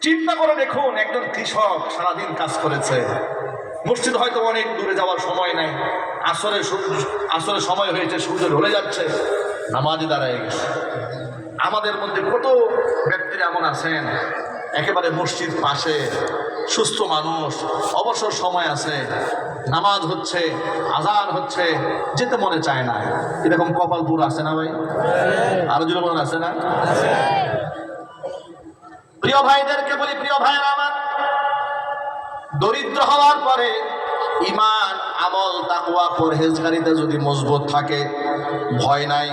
A: চিন্তা করে দেখুন, একজন কৃষক সারাদিন কাজ করেছে, মসজিদ হয়তো অনেক দূরে যাওয়ার সময় নাই, আসরের সময় হয়েছে, সূর্য ঢলে যাচ্ছে, নামাজে দাঁড়ায় গেছে। আমাদের মধ্যে কত ব্যক্তিরা এমন আছেন, একেবারে মসজিদ পাশে, সুস্থ মানুষ, অবসর সময় আছে, নামাজ হচ্ছে, আজান হচ্ছে, যেতে মনে চায় না। এরকম কপালপুর আছে না ভাই? আরো যদি মনে আছে না? প্রিয় ভাইদেরকে বলি, প্রিয় ভাইরা আমার, দরিদ্র হওয়ার পরে ঈমান, আমল, তাকওয়া, পরহেজগারিতা যদি মজবুত থাকে, ভয় নাই,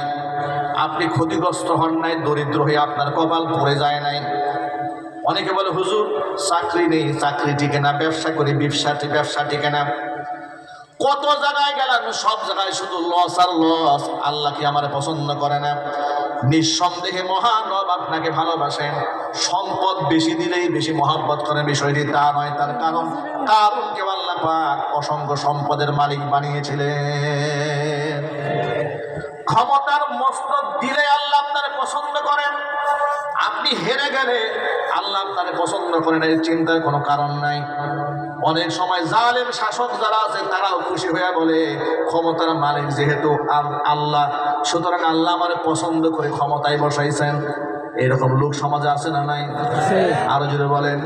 A: আপনি ক্ষতিগ্রস্ত হন নাই, দরিদ্র হয়ে আপনার কপাল পড়ে যায় নাই। অনেকে বলে হুজুর চাকরি নেই, চাকরি টিকে না, ব্যবসা করি, ব্যবসা টিকে না। কত জায়গায় গেলাম, সব জায়গায় শুধু লস আর লস। আল্লাহ কি আমার পছন্দ করে না? নিঃসন্দেহে মহানব আপনাকে ভালোবাসেন, সম্পদ বেশি দিলেই বেশি মহব্বত করেন, বিষয়টি তা নয়। তার কারণকে আল্লাহ পাক অসংখ্য সম্পদের মালিক বানিয়েছিলেন। ক্ষমতার মস্তক দিলে আল্লাহ আপনার পছন্দ করেন। আপনি হেরে গেলে আল্লাহ আপনাকে পছন্দ করে না, চিন্তার কোনো কারণ নাই। অনেক সময় জালেম শাসক যারা আছে তারাও খুশি হয়ে বলে ক্ষমতার মালিক যেহেতু আল্লাহ, সুতরাং আল্লাহ আমার পছন্দ করে ক্ষমতায় বসাইছেন। এরকম লোক সমাজে আছে না নাই? আরো জোরে বলেন।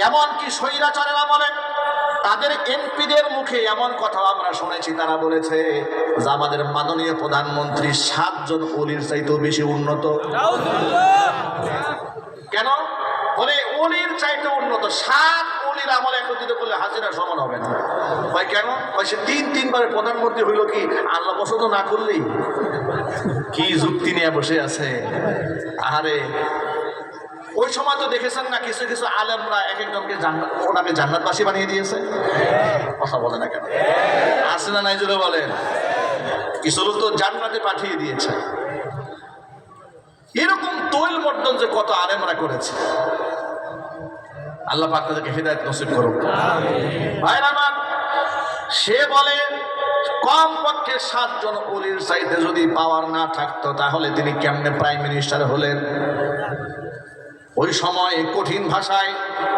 A: এমনকি স্বৈরাচারেরা বলেন, তাদের এমপিদের মুখে এমন কথা আমরা শুনেছি, তারা বলেছে যে আমাদের মাননীয় প্রধানমন্ত্রী 7 জন অলির চাইতেও বেশি উন্নত। কেন বলে অলির চাইতে উন্নত? 7 অলির আমল একত্রিত করলে হাজিরা সমান হবে না। ভাই কেন? সে 3-3 প্রধানমন্ত্রী হইল কি আল্লাহ পছন্দ না করলেই? কি যুক্তি নিয়ে বসে আছে। আরে ওই সময় তো দেখেছেন না, কিছু কিছু আলেমরা এক একজনকে ওনাকে জান্নাতবাসী বানিয়ে দিয়েছে। কথা বলে না কেন? আছে না নাই জোরে বলেন। কিছু লোক তো জান্নাতে পাঠিয়ে দিয়েছে। এরকম তৈল মর্দন যে কত আলেমরা করেছে, আল্লাহ পাক তাদেরকে হিদায়াত নসিব করুক। ভাইরা আমার, সে বলে কম পক্ষে 7 জন অলির চাইতে যদি পাওয়ার না থাকতো তাহলে তিনি কেমনে প্রাইম মিনিস্টার হলেন? ওই সময় কঠিন ভাষায়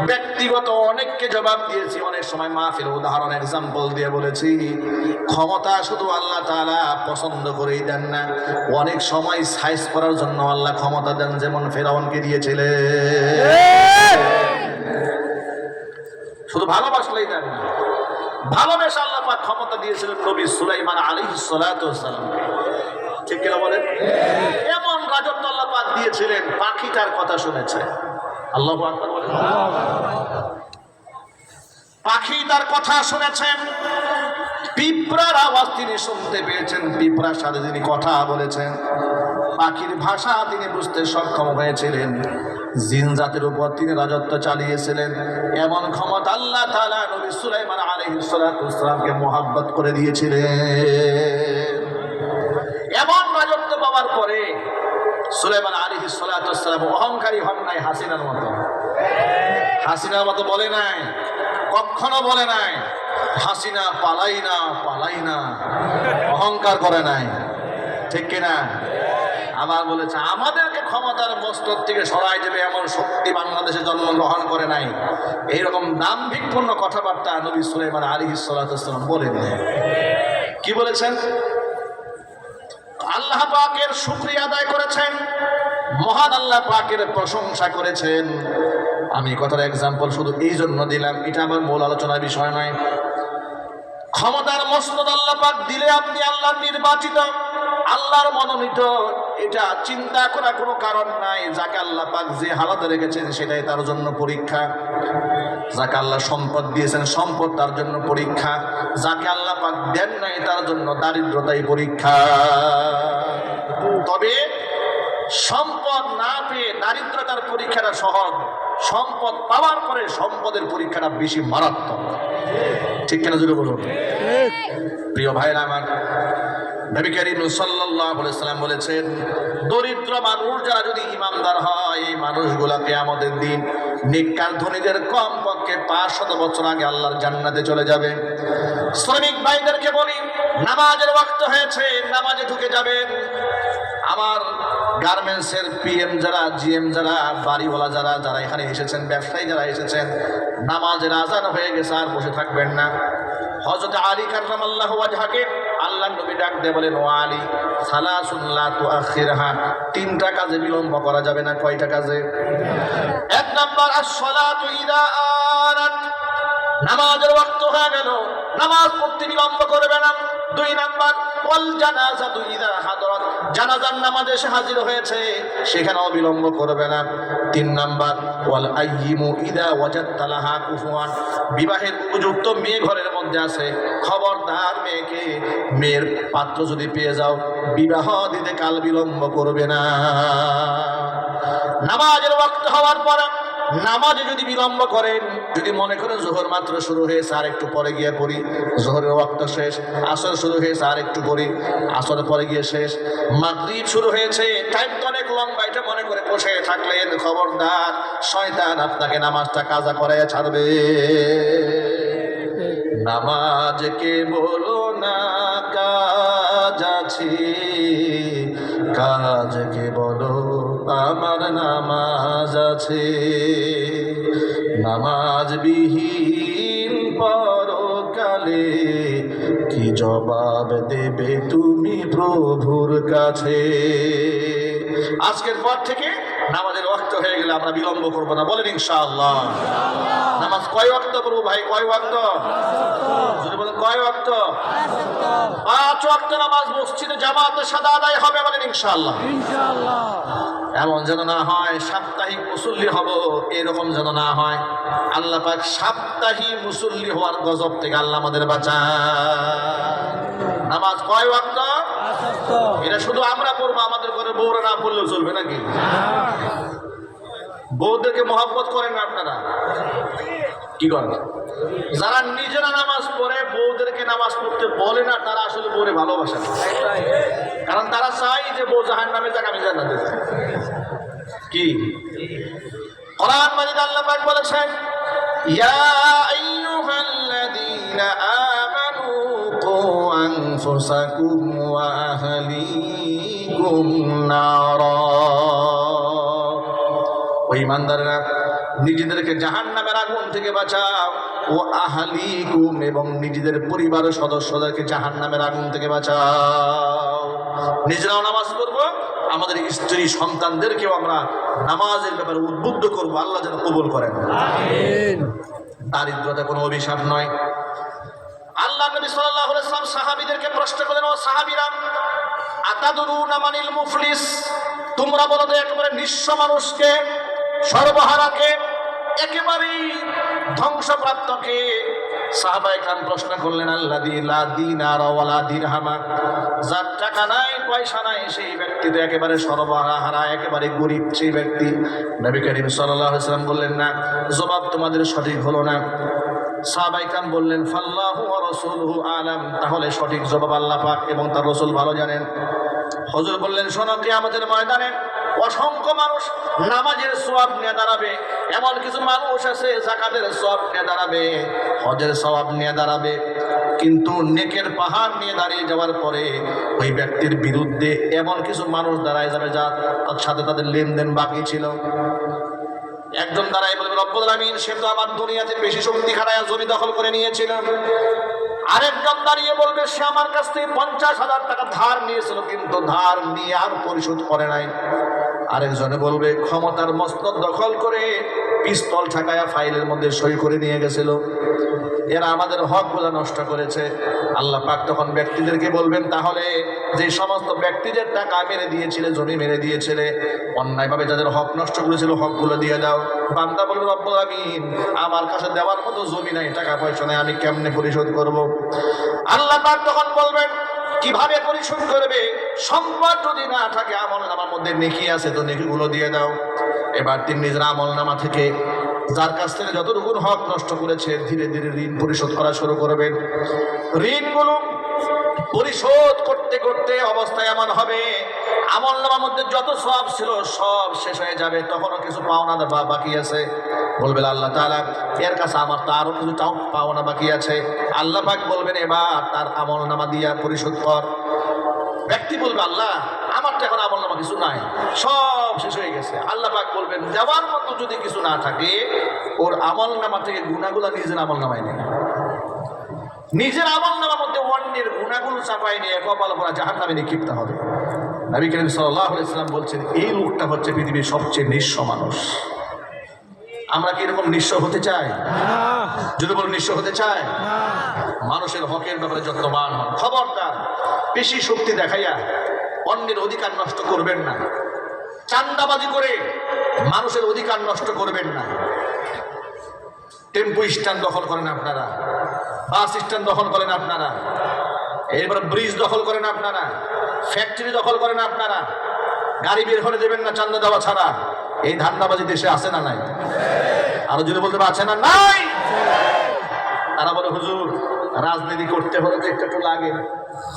A: ব্যক্তিগত অনেককে জবাব দিয়েছি, অনেক সময় মাহফিল উদাহরণ এক্সাম্পল দিয়ে বলেছি ক্ষমতা শুধু আল্লাহ তাআলা পছন্দ করেই দেন না, অনেক সময় সাইজ করার জন্য আল্লাহ ক্ষমতা দেন, যেমন ফেরাউনকে দিয়েছিলেন। শুধু ভালোবাসলেই দেন না, ভালোবেসে আল্লাহ পাক ক্ষমতা দিয়েছিলেন নবী সুলাইমান আলাইহিস সালাতু ওয়াস সালামকে। ঠিক কিনা বলেন? এমন রাজত্ব আল্লাহ পাক দিয়েছিলেন, পাখিটার কথা শুনেছে। আল্লাহু আকবার বলেন। পাখি তার কথা শুনেছেন, পিঁপড়ার আওয়াজ তিনি শুনতে পেয়েছেন, পিঁপড়ার সাথে তিনি কথা বলেছেন, পাখির ভাষা তিনি বুঝতে সক্ষম হয়েছিলেন, জিন জাতির উপর তিনি রাজত্ব চালিয়েছিলেন। এমন ক্ষমতা আল্লাহ তাআলা নবী সুলাইমান আলাইহিস সালাতু ওয়াস সালামকে মোহাব্বত করে দিয়েছিলেন। এমন রাজত্ব পাওয়ার পরে সুলাইমান আলাইহিস সালাতু ওয়াস সালাম অহংকারী হন নাই হাসিনার মতো। হাসিনার মতো বলে নাই, কখনো বলে নাই হাসিনা পালাই না পালাই না, অহংকার করে নাই। ঠিক কিনা? আবার বলেছে আমাদেরকে ক্ষমতার মস্তক থেকে সরাই দেবে এমন শক্তি বাংলাদেশে জন্মগ্রহণ করে নাই। এইরকম দাম্ভিকপূর্ণ কথাবার্তা নবী সুলাইমান আলাইহিস সালাতু ওয়াস সালাম বলেননি। কি বলেছেন? আল্লাহ পাকের শুকরিয়া আদায় করেছেন, মহান আল্লাহ পাকের প্রশংসা করেছেন। আমি কথার এক্সাম্পল শুধু এই জন্য দিলাম, এটা আমার মূল আলোচনার বিষয় নয়। ক্ষমতার মসনদ আল্লাহ পাক দিলে আপনি আল্লাহর নির্বাচিত, আল্লাহর মনোনীত, এটা চিন্তা করার কোনো কারণ নাই। যাকে আল্লাহ পাক যে হালাতে রেখেছেন সেটাই তার জন্য পরীক্ষা। যাকে আল্লাহ সম্পদ দিয়েছেন সম্পদ তার জন্য পরীক্ষা, যাকে আল্লাহ পাক দেন নাই তার জন্য দারিদ্রতাই পরীক্ষা। তবে সম্পদ না পেয়ে দারিদ্রতার পরীক্ষাটা সহজ, সম্পদ পাওয়ার পরে সম্পদের পরীক্ষাটা বেশি মারাত্মক। ঠিক কিনা জুড়ে বলুন। প্রিয় ভাইরা আমার, নবী করিম সাল্লাল্লাহু আলাইহি ওয়াসাল্লাম বলেছেন দরিদ্র মানুষ যারা যদি ইমানদার হয়, এই মানুষগুলা কিয়ামতের দিন নেককার ধনীদের কম পক্ষে 500 বছর আগে আল্লাহর জান্নাতে চলে যাবে। শ্রমিক ভাইদেরকে বলি নামাজের ওয়াক্ত হয়েছে, নামাজে ঢুকে যাবেন। আমার গার্মেন্টসের পিএম যারা, জিএম যারা, বাড়িওয়ালা যারা যারা এখানে এসেছেন, ব্যবসায়ী যারা এসেছেন, নামাজের আজান হয়ে গেছে, আর বসে থাকবেন না। হযরত আলী কাররামাল্লাহু ওয়াজহাকে আল্লাহর নবী ডাক দিয়ে বলেন, ও আলী সালাসুন লা তুআখিরহা, 3টা কাজে বিলম্ব করা যাবে না। কয়টা কাজে? 1 নাম্বার আস-সালাতু ইযা আরাত, নামাজের ওয়াক্ত হয়ে গেল, নামাজ পড়তে বিলম্ব করবে না। 2 নাম্বার ওয়াল জানাজাতু ইযা হাদারাত, জানাজার নামাজ এসে হাজির হয়েছে সেখানেও বিলম্ব করবে না। 3 নাম্বার ওয়াল আইয়িমু ইযা ওয়াজাদতা লাহা কুফুয়ান, বিবাহের উপযুক্ত মেয়ে ঘরের মধ্যে আছে, খবরদার মেয়েকে, মেয়ের পাত্র যদি পেয়ে যাও বিবাহ দিতে কাল বিলম্ব করবে না। নামাজের ওয়াক্ত হওয়ার পর নামাজে যদি বিলম্ব করেন, যদি মনে করেন জোহর মাত্র শুরু হয়েছে আর একটু পরে গিয়ে পড়ি, জোহরের ওয়াক্ত শেষ, আসর শুরু হয়েছে আর একটু পড়ি, আসরের পরে গিয়ে শেষ, মাগরিব শুরু হয়েছে, টাইম তো অনেক লম্বা, এটা মনে করে বসে থাকলেন, খবরদার শয়তান আপনাকে নামাজটা কাজা করাইয়া ছাড়বে। নামাজকে বলো না কাজ আছে, কাজকে বলো আমার নামাজ আছে। নামাজ বিহীন পরকালে কি জবাব দেবে তুমি প্রভুর কাছে? আজকের পর থেকে নামাজের ওয়াক্ত হয়ে গেলে আমরা বিলম্ব করবো না, বলেন ইনশাআল্লাহ। নামাজ কয় ওয়াক্ত করবো ভাই? কয় ওয়াক্ত? যদি বলেন কয় ওয়াক্ত? 5 ওয়াক্ত নামাজ মসজিদে জামাতের সাথে আদায় হবে, বলেন ইনশাআল্লাহ। এমন যেন না হয় সাপ্তাহিক মুসল্লি হব, এরকম যেন না হয়। আল্লাহ পাক সাপ্তাহিক মুসল্লি হওয়ার গজব থেকে আল্লাহ আমাদের বাঁচায়। নামাজ কয় ওয়াক্ত? এটা শুধু আমরা পড়বো, আমাদের ঘরে বউরা না পড়লেও চলবে নাকি? বউদেরকে মহব্বত করেন না আপনারা? কি করেন? যারা নিজেরা নামাজ পড়ে বউদেরকে নামাজ পড়তে বলে না, তারা আসলে বউরে ভালোবাসে না। কারণ তারা চায় যে বউ জাহান্নামে যাক, আমি জান্নাতে যাই। কি কোরআন মাজিদে আল্লাহ পাক বলেছেন, ইয়া আইয়ুহাল্লাযীনা আমানু কু আনফুসাকুম ওয়া আহলিকুম নারা। ও ঈমানদাররা, নিজেদেরকে জাহান্নামের আগুন থেকে বাঁচাও। ও আহলিকুম, এবং নিজেদের পরিবারের সদস্যদেরকে জাহান্নামের আগুন থেকে বাঁচাও। নিজেরাও নামাজ পড়বো, আমাদের স্ত্রী সন্তানদেরকেও আমরা নামাজের ব্যাপারে উদ্বুদ্ধ করবো। আল্লাহ যেন কবুল করেন। দারিদ্রতা কোনো অভিশাপ নয়। আল্লাহ নবী সাল্লাল্লাহু আলাইহি ওয়াসাল্লাম সাহাবীদেরকে প্রশ্ন করলেন, ও সাহাবীরা, আতাদরুনা মানিল মুফলিস, তোমরা বলো তো একেবারে নিঃস্ব মানুষকে, সর্বহারাকে, একেবারেই ধ্বংসপ্রাপ্তকে? সাহাবায়ে কেরাম প্রশ্ন করলেন, আল্লাযী লা দিনার ওয়ালা দিরহামা, যার টাকা নাই পয়সা নাই সেই ব্যক্তি তো একেবারে সর্বহারা, একেবারে গরিব সেই ব্যক্তি। নবী করিম সাল্লাল্লাহু আলাইহি ওয়াসাল্লাম বললেন, না, জবাব তোমাদের সঠিক হলো না। সাহাবায়ে কেরাম বললেন, ফাল্লাহু ওয়া রাসূলুহু আলাম, তাহলে সঠিক জবাব আল্লাহ পাক এবং তার রাসূল ভালো জানেন। হুজুর বললেন, শোনো, কিয়ামতের ময়দানে অসংখ্য মানুষ নামাজের সওয়াব নিয়ে দাঁড়াবে, এমন কিছু মানুষ আছে যাকাতের সওয়াব নিয়ে দাঁড়াবে, হজের সওয়াব নিয়ে দাঁড়াবে, কিন্তু নেকের পাহাড় নিয়ে দাঁড়িয়ে যাওয়ার পরে ওই ব্যক্তির বিরুদ্ধে এমন কিছু মানুষ দাঁড়ায় যাবে যা তার সাথে তাদের লেনদেন বাকি ছিল। একজন দাঁড়ায় বলবে, রব্বুল আলামিন, সে তো আমার দুনিয়াতে বেশি শক্তি খাটায় জমি দখল করে নিয়েছিল। আরেকজন দাঁড়িয়ে বলবে, সে আমার কাছ থেকে 50,000 টাকা ধার নিয়েছিল, কিন্তু ধার নিয়ে আর পরিশোধ করে নাই। আরেকজনে বলবে, ক্ষমতার মসনদ দখল করে পিস্তল ঠেকায়া ফাইলের মধ্যে সই করে নিয়ে গেছিল, এরা আমাদের হক বোঝা নষ্ট করেছে। আল্লাহ পাক তখন ব্যক্তিদেরকে বলবেন, তাহলে যে সমস্ত ব্যক্তিদের টাকা মেরে দিয়েছিলে, জমি মেরে দিয়েছিলে, অন্যায়ভাবে যাদের হক নষ্ট করেছিল, হকগুলো দিয়ে দাও। বান্দা বলবে, রব্বুল আমিন, আমার কাছে দেওয়ার মতো জমি নাই, টাকা পয়সা নাই, আমি কেমনে পরিশোধ করব? আল্লাহ পাক তখন বলবেন, কিভাবে পরিশোধ করবে? সম্পদ যদি না থাকে, আমল নামার মধ্যে নেকি আছে, তো নেকিগুলো দিয়ে দাও। এবার তিনি নিজের আমল নামা থেকে যার কাছ থেকে যতটুকু হক নষ্ট করেছে ধীরে ধীরে ঋণ পরিশোধ করা শুরু করবেন। ঋণগুলো পরিশোধ করতে করতে অবস্থা এমন হবে, আমল নামার মধ্যে যত সওয়াব ছিল সব শেষ হয়ে যাবে, তখনও কিছু পাওনা বাকি আছে। বলবেন আল্লাহ তাআলা, এর কাছে আমার তো আরো কিছু পাওনা বাকি আছে। আল্লাহ পাক বলবেন, এবার তার আমল নামা দিয়া পরিশোধ কর। ব্যক্তি বলবে, আল্লাহ, আমার তো এখন আমল নামা কিছু নাই, সব শেষ হয়ে গেছে। আল্লাহ পাক বলবেন, দেওয়ার মতো যদি কিছু না থাকে, ওর আমল নামা থেকে গুনাহগুলো নিজের আমল নামায় নেই, নিজের আমল নামার মধ্যে অন্যের গুনাহগুলো চাপাই নিয়ে কপাল পরা জাহান্নামে নিক্ষিপ্ত হবে। নবী করিম সাল্লাল্লাহু আলাইহি ওয়াসাল্লাম বলছেন, এই লোকটা হচ্ছে পৃথিবীর সবচেয়ে নিঃস্ব মানুষ। আমরা কি এরকম নিঃস্ব হতে চাই? যদি বলো নিঃস্ব হতে চাই, মানুষের হকের ব্যাপারে যত্নবান হন। খবরদার বেশি শক্তি দেখাইয়া অন্যের অধিকার নষ্ট করবেন না। চাঁদাবাজি করে মানুষের অধিকার নষ্ট করবেন না। টেম্পো স্ট্যান্ড দখল করেন আপনারা, বাস স্ট্যান্ড দখল করেন আপনারা, এরপরে ব্রিজ দখল করেন আপনারা, ফ্যাক্টরি দখল করেন আপনারা, গাড়ি বের করে দেবেন না চাঁদা দেওয়া ছাড়া। এই ধান্দাবাজি দেশে আছে না নাই? আরো যদি বলতে আছে না নাই? তারা বলে, হুজুর, রাজনীতি করতে হলে তো একটু লাগে,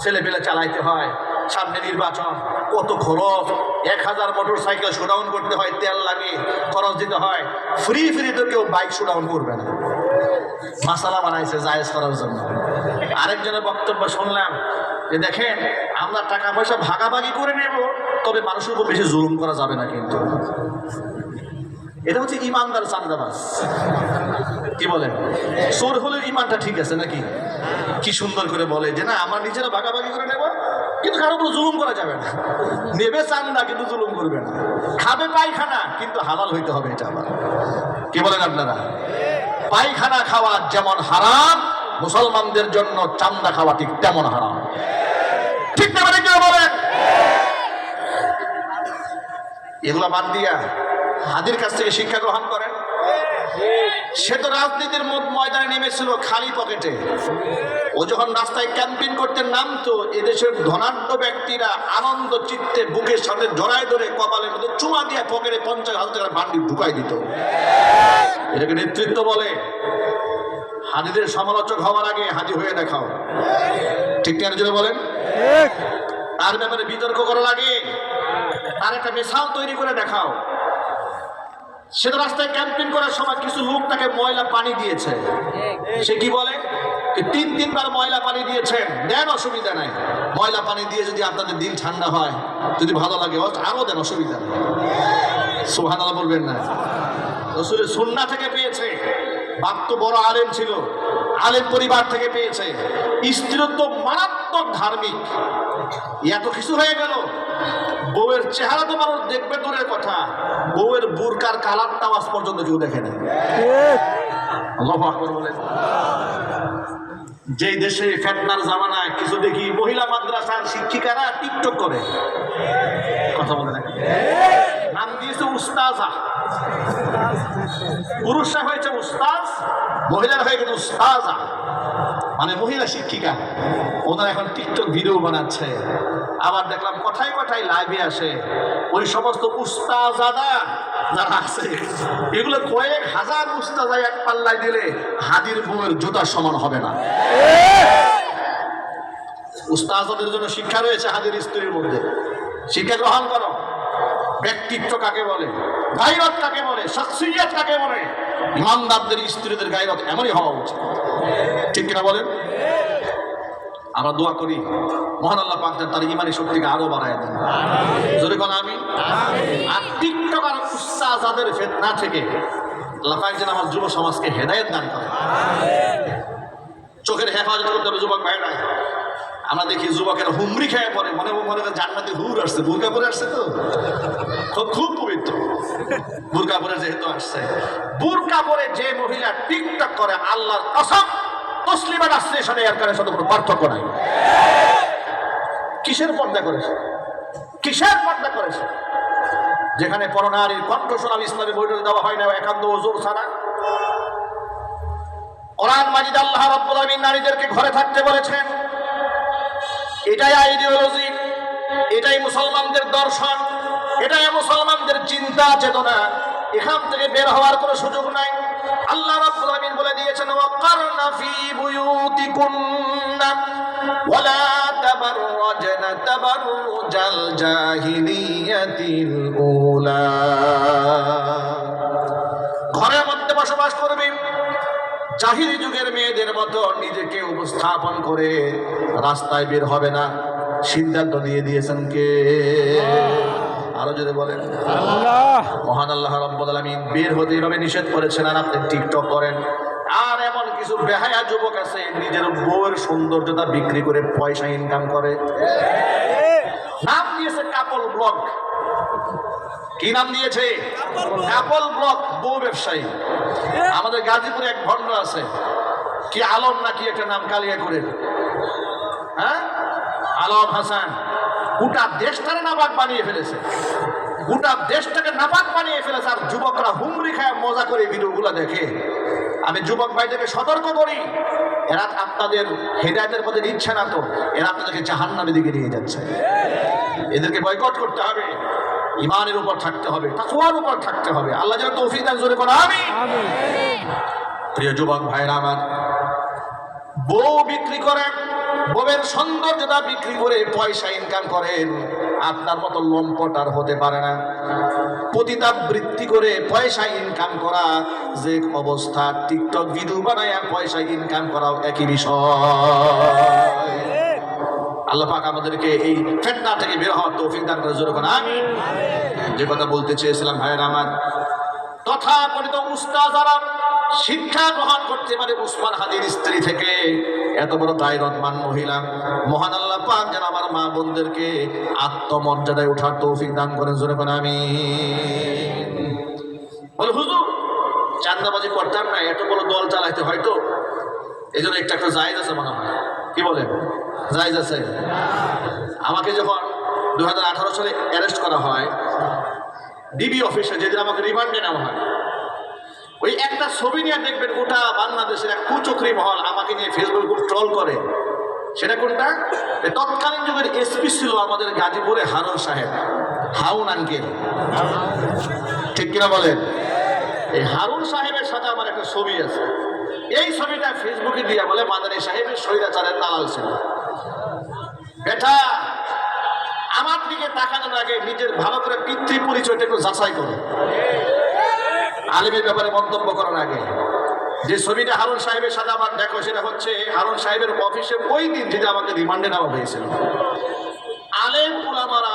A: ছেলে পেলে চালাইতে হয়, সামনে নির্বাচন, কত খরচ, 1000 মোটরসাইকেল শোডাউন করতে হয়, তেল লাগে, খরচ দিতে হয়। ফ্রি তো কেউ বাইক শোডাউন করবে না, মাসালা বানাইছে জায়েজ করার জন্য। আরেকজনের বক্তব্য শুনলাম যে, দেখেন, আমরা টাকা পয়সা ভাগাভাগি করে নেব, তবে মানুষের উপর বেশি জুলুম করা যাবে না কিন্তু। এটা হচ্ছে ইমানদার চান্দাবাজ। কি বলেন? চোর হলে ইমানটা ঠিক আছে নাকি? কি সুন্দর করে বলে যে না আমরা নিজেরা ভাগাভাগি করে নেব, কিন্তু কারোর উপর জুলুম করা যাবে না। নেবে চান্দা কিন্তু জুলুম করবে না। খাবে পায়খানা কিন্তু হালাল হইতে হবে, এটা আবার। কি বলেন আপনারা? পায়খানা খাওয়া যেমন হারাম, মুসলমানদের জন্য চান্দা খাওয়া ঠিক তেমন হারাম। ঠিক না মানে কেউ বলেন? এগুলা বাদ দিয়া হাদির কাছ থেকে শিক্ষা গ্রহণ করেন। সে তো রাজনীতির ময়দানে নেমেছিল খালি পকেটে। ও যখন রাস্তায় ক্যাম্পেইন করতে নামতো, এদেশের ধনাঢ্য ব্যক্তিরা আনন্দ চিত্তে বুকের সাথে জড়ায় ধরে কপালের মধ্যে চুমা দিয়ে পকেটে 50,000 টাকার বান্ডি ঢুকাই দিত। এটাকে নেতৃত্ব বলে। হাদিদের সমালোচক হওয়ার আগে হাজি হয়ে দেখাও। ঠিক কেন জন্য বলেন? তার ব্যাপারে বিতর্ক করা লাগে, তার একটা মেশাও তৈরি করে দেখাও। সে তো রাস্তায় ক্যাম্পেইন করার সময় কিছু লোক তাকে ময়লা পানি দিয়েছে। সে কি বলে? 3-3 বার ময়লা পানি দিয়েছেন, দেন, অসুবিধা নাই। ময়লা পানি দিয়ে যদি আপনাদের দিল ঠান্ডা হয়, যদি ভালো লাগে আরো দেন, অসুবিধা নেই। সুবহানাল্লাহ বলবেন না? রাসূলের সুন্নাহ থেকে পেয়েছে। বাপ তো বড় আলেম ছিল, আলেম পরিবার থেকে পেয়েছে। স্ত্রীর তো মারাত্মক ধার্মিক। এত কিছু হয়ে গেল, বউয়ের চেহারা তো মানুষ দেখবে দূরের কথা, বউয়ের বুরকার কালারটাও আজ পর্যন্ত কেউ দেখে না। আল্লাহু আকবার বলেন। যেই দেশে ফেতনার জামানায় কিছু দেখি মহিলা মাদ্রাসার শিক্ষিকারা টিকটক করে, কথা বলে না, নাম দিয়েছে উস্তাজা। পুরুষরা হয়েছে উস্তাজ, মহিলারা হয়ে গেছে উস্তাজা, মানে মহিলা শিক্ষিকা। ওনারা এখন টিকটক ভিডিও বানাচ্ছে। আবার দেখলাম কথায় কথায় লাইভে আসে ওই সমস্ত উস্তাজাদা যারা আছে, এগুলো কয়েক হাজার উস্তাজা এক পাল্লায় দিলে হাদির বউয়ের জুতার সমান হবে না। উস্তাজদের জন্য শিক্ষা রয়েছে হাদির স্ত্রীর মধ্যে। শিক্ষা গ্রহণ করো। ব্যক্তিত্ব কাকে বলে, গায়রত কাকে বলে, শাখসিয়ত কাকে বলে, ইমানদারদের স্ত্রীদের গায়রত এমনই হওয়া উচিত। ঠিক কিনা বলেন? আমরা দোয়া করি মহান আল্লাহ পাক যেন তার ইমানি শক্তিকে আরো বাড়ায় দেন। জোরে কোন আমি। আর টিকটক আর উস্তাজাদের ফিতনা থেকে আল্লাহ পাক যেন আমার যুব সমাজকে হেদায়েত দান করে। চোখের হেফাজত করতে হবে যুবক ভাইরা। আমরা দেখি যুবকেরা হুমরি খেয়ে পড়ে, মনে মনে জান্নাতি হুর আসছে, বুরকা পরে আসছে, তো খুব পবিত্র বুরকা পরে যেহেতু আসছে। বুরকা পরে যে মহিলা টিকটক করে, আল্লাহর কসম তসলিমা নাসরিনের সাথে এর কারণে সাথে কোনো পার্থক্য নাই। কিসের পর্দা করেছে? কিসের পর্দা করেছে? যেখানে পরনারীর কণ্ঠ শোনা ইসলামে বৈঠক দেওয়া হয় না একান্ত ওজোর ছাড়া। কোরআন মাজিদ আল্লাহ রাব্বুল আলামিন নারীদেরকে ঘরে থাকতে বলেছেন। এটাই আইডিওলজি, এটাই মুসলমানদের দর্শন, এটাই মুসলমানদের চিন্তা চেতনা। এখান থেকে বের হওয়ার কোনো সুযোগ নাই। আল্লাহ রাব্বুল আলামিন বলে দিয়েছেন ওয়াকারনা ফি বুয়ুতিকুন্না ওয়ালা তাবাররাজনা তাবাররুজাল জাহিলিয়াতিল উলা। ঘরের মধ্যে বসবাস করবে, জাহিলি যুগের মেয়েদের মতো নিজেকে উপস্থাপন করে রাস্তায় বের হবে না। সিদ্ধান্ত দিয়ে দিয়েছেন কে? আরো যদি বলেন আল্লাহ। মহান আল্লাহ রাব্বুল আলামিন বের হতে এভাবে নিষেধ করেছেন। আর আপনি টিকটক করেন। আর এমন কিছু বেহায়া যুবক আছে নিজের বউয়ের সৌন্দর্যতা বিক্রি করে পয়সা ইনকাম করে। নাম দিয়েছে কাপল ব্লগ। কি নাম দিয়েছে? কাপল ব্লগ, বউ ব্যবসায়ী। আমাদের গাজীপুরে এক ভণ্ড আছে, কি আলম নাকি একটা নাম, কালিয়া করে, হ্যাঁ, আলম হাসান। গোটা দেশটাকে নাপাক বানিয়ে ফেলেছে, গোটা দেশটাকে নাপাক বানিয়ে ফেলেছে। আর যুবকরা হুমরি খায় মজা করে ভিডিওগুলো দেখে। আমি যুবক ভাইদেরকে সতর্ক করি, এরা আপনাদের হেদায়েতের পথে নিচ্ছে না, তো এরা আপনাদেরকে জাহান্নামের দিকে নিয়ে যাচ্ছে। এদেরকে বয়কট করতে হবে, ইমানের উপর থাকতে হবে, তাকওয়ার উপর থাকতে হবে। আল্লাহ যেন তৌফিক দান জোরে বলো আমিন। প্রিয় যুবক ভাইরা আমার, বউ বিক্রি করেন, বউয়ের সৌন্দর্যতা বিক্রি করে পয়সা ইনকাম করেন, আপনার মতো লম্পট আর হতে পারে না। পতিতাবৃত্তি করে পয়সা ইনকাম করা যে অবস্থা, টিকটক ভিডিও বানায় পয়সা ইনকাম করাও একই বিষয়। আল্লাহ পাক আমাদেরকে এই ফিতনা থেকে বের হওয়ার তৌফিক দান করে, জোরে বলেন আমিন। যে কথা বলতে চেয়েছিলাম ভাইয়েরা আমার, তথাকথিত উস্তাদারা শিক্ষা গ্রহণ করতে পারে উসমান হাদির স্ত্রী থেকে। এত বড় দায়িত্ববান মহিলা, মহান আল্লাহ পাক যেন আমার মা বোনদেরকে আত্মমর্যাদায় ওঠার তৌফিক দান করেন, জোরে বলেন আমিন। বলে হুজুর চাঁদাবাজি করতাম না, এত বড় দল চালাইতে হয়তো এই জন্য একটা জায়েজ আছে মনে হয়, কি বলেন জায়েজ আছে? আমাকে যখন 2018 সালে অ্যারেস্ট করা হয় ডিবি অফিসে, যেদিন আমাকে রিমান্ডে নেওয়া হয়, ওই একটা ছবি নিয়ে দেখবেন গোটা বাংলাদেশের এক কুচক্রী মহল আমাকে নিয়ে ফেসবুকে খুব ট্রল করে। সেটা কোনটা? তৎকালীন যুগের এসপি ছিল আমাদের গাজীপুরে হারুন সাহেব, হাউন আঙ্কেল, ঠিক কিনা বলেন? এই হারুন সাহেবের সাথে আমার একটা ছবি আছে। এই ছবিটা ফেসবুকে দিয়ে বলে মাদানী সাহেবের স্বৈরাচারের দালাল ছিল। বেটা আমার দিকে তাকানোর আগে নিজের ভালো করে পিতৃ পরিচয়টা একটু যাচাই করো, আলিমের ব্যাপারে মন্তব্য করার আগে। যে ছবিটা হারুন সাহেবের সাথে আমার দেখো, সেটা হচ্ছে হারুন সাহেবের অফিসে ওই দিন যেটা আমাকে রিমান্ডে নেওয়া হয়েছিল। আলেম উলামারা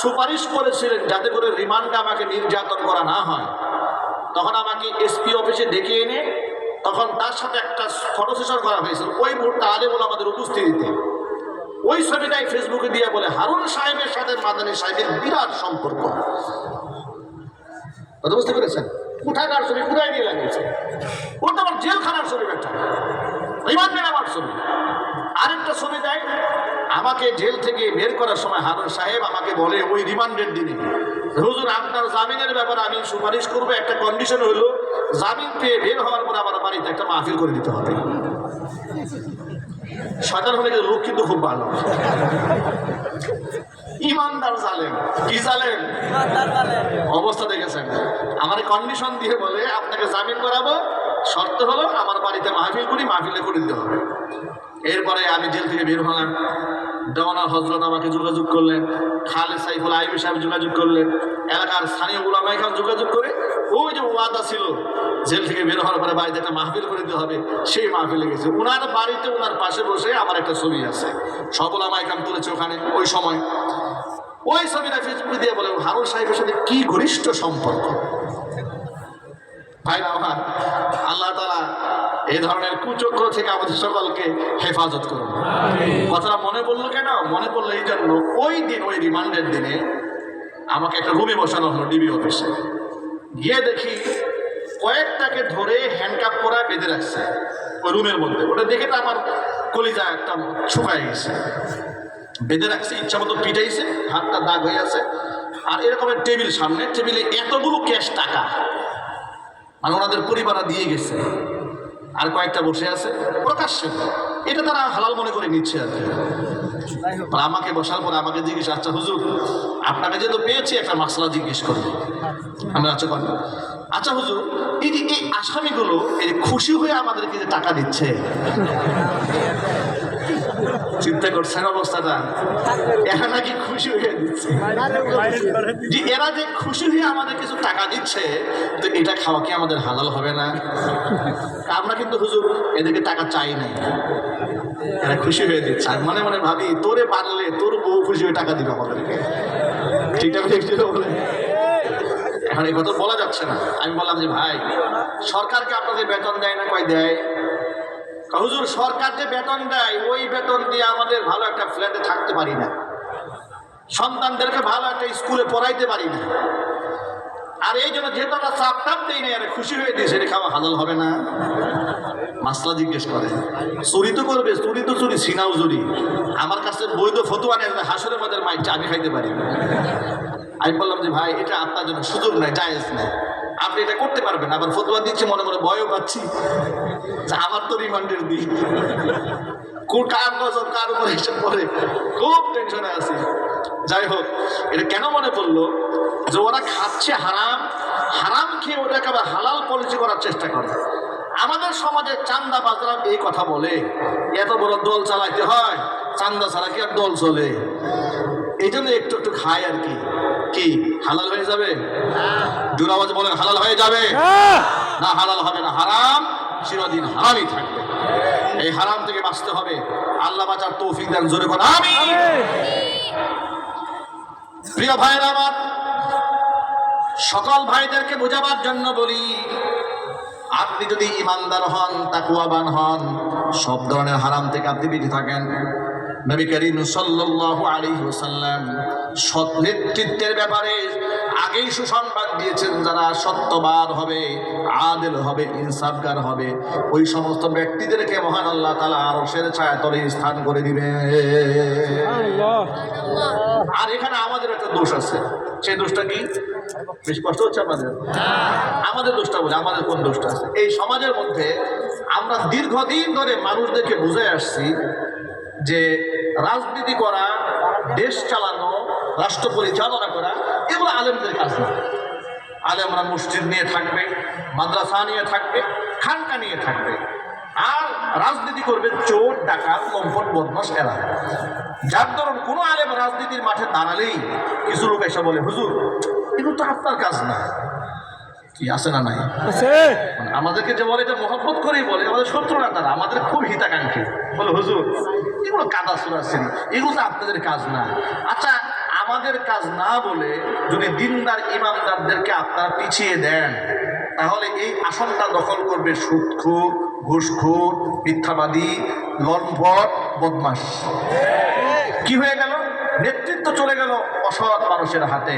A: সুপারিশ করেছিলেন যাতে করে রিমান্ডে আমাকে নির্যাতন করা না হয়। তখন আমাকে এসপি অফিসে ডেকে এনে তখন তার সাথে একটা ফটো সেশন করা হয়েছিল। ওই মুহূর্তে আলেম উলামাদের উপস্থিতিতে ওই ছবিটাই ফেসবুকে দিয়ে বলে হারুন সাহেবের সাথে মাদানী সাহেবের বিরাট সম্পর্ক। কথা বুঝতে পেরেছেন? কোথাকার ছবি, কোথায় নিয়ে লাগিয়েছে? ওটা আমার জেলখানার ছবি, একটা রিমান্ডে নেওয়ার ছবি। আরেকটা ছবি দেয় আমাকে জেল থেকে বের করার সময় হারুন সাহেব আমাকে বলে ওই রিমান্ডের দিনে, হুজুর আপনার জামিনের ব্যাপারে আমি সুপারিশ করবো, একটা কন্ডিশন হলো জামিন পেয়ে বের হওয়ার পর আমার বাড়িতে একটা মাহফিল করে দিতে হবে। শয়তান হলে লোক কিন্তু খুব ভালো, ইমানদার জালেম। কি জালেম? অবস্থা দেখেছেন? আমার কন্ডিশন দিয়ে বলে আপনাকে জামিন করাবো, শর্ত হলো আমার বাড়িতে মাহফিল করি, মাহফিলে করে দিতে হবে। এরপরে আমি জেল থেকে বের হলাম, দেওয়ানার হজরত আমাকে যোগাযোগ করলেন, খালেদ সাইফুল আইবি সাহেব যোগাযোগ করলেন, এলাকার স্থানীয় উলামা ইকরাম যোগাযোগ করে ওই যে ওয়াদা ছিল জেল থেকে বের হওয়ার পরে বাড়িতে একটা মাহফিল করে দিতে হবে, সেই মাহফিলে গেছে। উনার বাড়িতে উনার পাশে বসে আমার একটা ছবি আছে, সব উলামা ইকরাম তুলেছে ওখানে ওই সময়। ওই ছবিটা ফেসবুকে দিয়ে বলে হারুন সাহেবের সাথে কি ঘনিষ্ঠ সম্পর্ক। ভাইরা আমার, আল্লাহ তাআলা এই ধরনের কুচক্র থেকে আমাদের সকলকে হেফাজত করুন। কথাটা মনে পড়লো কেন? মনে পড়লো এই জন্য, ওই দিন ওই রিমান্ডের দিনে আমাকে একটা রুমে বসানো হলো ডিবি অফিসে। গিয়ে দেখি কয়েকটাকে ধরে হ্যান্ডকাপ করা বেঁধে রাখছে ওই রুমের মধ্যে। ওটা দেখে তো আমার কলিজা একটা শুকায় গেছে। বেঁধে রাখছে, ইচ্ছা মতো পিটাইছে, হাতটা দাগ হয়ে আছে। আর এরকমের টেবিল, সামনে টেবিলে এতগুলো ক্যাশ টাকা, আর ওনাদের পরিবার দিয়ে গেছে, আর কয়েকটা বসে আছে প্রকাশ্যে। এটা তারা হালাল মনে করে নিচ্ছে আর কি। আমাকে বসার পর আমাকে জিজ্ঞেস, আচ্ছা হুজুর আপনাকে যেহেতু পেয়েছি একটা মাসলা জিজ্ঞেস করবো। আমি আচ্ছা বলেন। আচ্ছা হুজুর, এই যে এই আসামিগুলো এই খুশি হয়ে আমাদেরকে যে টাকা দিচ্ছে, চিন্তা করছেন অবস্থাটা? এরা নাকি খুশি হয়ে দিচ্ছে, যে এরা যে খুশি হয়ে আমাদের কিছু টাকা দিচ্ছে, তো এটা খাওয়া কি আমাদের হালাল হবে না? আমরা কিন্তু হুজুর এদেরকে টাকা চাই নাই, এরা খুশি হয়ে দিচ্ছে। আর মনে মনে ভাবি তোরে পারলে তোর বউ খুশি হয়ে টাকা দিবে আমাদেরকে, ঠিকঠাক ঠিক বলে। এখন এই কথা বলা যাচ্ছে না। আমি বললাম যে ভাই সরকারকে আপনাদের বেতন দেয় না? কয় দেয়। হুজুর সরকার যে বেতন দেয় ওই বেতন দিয়ে আমাদের ভালো একটা ফ্ল্যাটে থাকতে পারি না, সন্তানদেরকে ভালো একটা স্কুলে পড়াইতে পারি না। আর এই জন্য যেহেতু আমরা চাপ টাপ দিই না, আরে খুশি হয়ে দিই, সেটা খাওয়া হালাল হবে না? মাসলা জিজ্ঞেস করে। চুরি তো করবে, চুরি তো চুরি, সিনাও চুরি। আমার কাছে বৈধ ফতুয়া নেই, হাসরের মধ্যে মাইট আমি খাইতে পারি। আমি বললাম যে ভাই এটা আপনার জন্য সুযোগ নাই, জায়েজ নাই, আপনি এটা করতে পারবেন। আবার ফতুয়া দিচ্ছে, মনে মনে ভয়ও পাচ্ছি যে আমার তো রিমান্ডের দিন, কার নজর কার উপরে এসে পড়ে, খুব টেনশনে আছি। যাই হোক, এটা কেন মনে পড়লো যে ওরা খাচ্ছে হারাম, হারাম খেয়ে ওটাকে আবার হালাল পলিসি করার চেষ্টা করে। আমাদের সমাজে চান্দা বাজরা এই কথা বলে, এত বড় দল চালাইতে হয়, চান্দা ছাড়া কি আর দল চলে? এই জন্য একটু একটু খায় আর কি। কি হালাল হয়ে যাবে? জোর আওয়াজ বলেন, হালাল হয়ে যাবে না? হালাল হবে না, হারাম চিরদিন হারামই থাকবে। এই হারাম থেকে বাঁচতে হবে। আল্লাহ বাঁচার তৌফিক দেন, জোরে করে আমিন। প্রিয় ভাইরা আমার, সকল ভাইদেরকে বোঝাবার জন্য বলি, আপনি যদি ইমানদার হন, তাকওয়াবান হন, সব ধরনের হারাম থেকে আপনি বেঁচে থাকেন। নবী করিম সাল্লাল্লাহু আলাইহি ওয়াসাল্লাম সৎ নেতৃত্বের ব্যাপারে আগেই সুসংবাদ দিয়েছেন। যারা সত্যবাদ হবে, আদিল হবে, ইনসাফগার হবে, ওই সমস্ত ব্যক্তিদেরকে মহান আল্লাহ তাআলা আরশের ছায়াতলে স্থান করে দিবেন। আর এখানে আমাদের একটা দোষ আছে। সেই দোষটা কি? বেশ কষ্ট হচ্ছে আমাদের দোষটা বলে, আমাদের কোন দোষটা আছে? এই সমাজের মধ্যে আমরা দীর্ঘদিন ধরে মানুষদেরকে বুঝে আসছি যে রাজনীতি করা, দেশ চালানো, রাষ্ট্র পরিচালনা করা, এগুলো আলেমদের কাজ না। আলেমরা মসজিদ নিয়ে থাকবে, মাদ্রাসা নিয়ে থাকবে, খানকা নিয়ে থাকবে, আর রাজনীতি করবে চোর, ডাকাত, লম্পট, বদমাশ এরা। যার ধরুন কোনো আলেম রাজনীতির মাঠে দাঁড়ালেই কিছু লোক এসে বলে, হুজুর এগুলো তো আপনার কাজ না। কি আছে না নাই? আমাদেরকে যে বলে, যে মোহাম্মত করেই বলে, আমাদের শত্রু না তারা, আমাদের খুব হিতাকাঙ্ক্ষী, বলে হুজুর এগুলো কাদা সুরাছেন, এগুলো তো আপনাদের কাজ না। আচ্ছা, আমাদের কাজ না বলে যদি দিনদার ইমামদারদেরকে আপনারা পিছিয়ে দেন, তাহলে এই আসনটা দখল করবে সুদখোর, ঘুষখোর, মিথ্যাবাদী, লম্পট, বদমাশ। কি হয়ে গেল? নেতৃত্ব চলে গেল অসৎ মানুষের হাতে।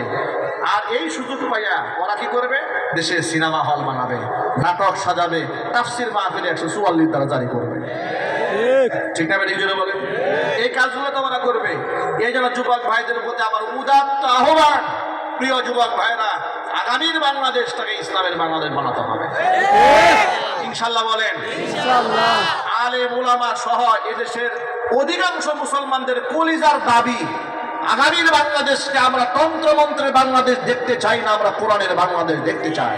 A: আর এই সুযোগ পাইয়া ওরা কি করবে? দেশে সিনেমা হল বানাবে, নাটক সাজাবে, তাফসির মাহফিলে 144 দ্বারা জারি করবে। ঠিক না? নিজেরা বলে এই কাজগুলো তো ওরা করবে। এই জন্য যুবক ভাইদের প্রতি আমার উদাত্ত আহ্বান, প্রিয় যুবক ভাইরা, আগামীর বাংলাদেশটাকে ইসলামের বাংলাদেশ বানাতে হবে। ইনশাল্লাহ বলেন। আলেম উলামা সহ এদেশের অধিকাংশ মুসলমানদের কলিজার দাবি, আগামীর বাংলাদেশকে আমরা তন্ত্রমন্ত্রের বাংলাদেশ দেখতে চাই না, আমরা কোরআনের বাংলাদেশ দেখতে চাই।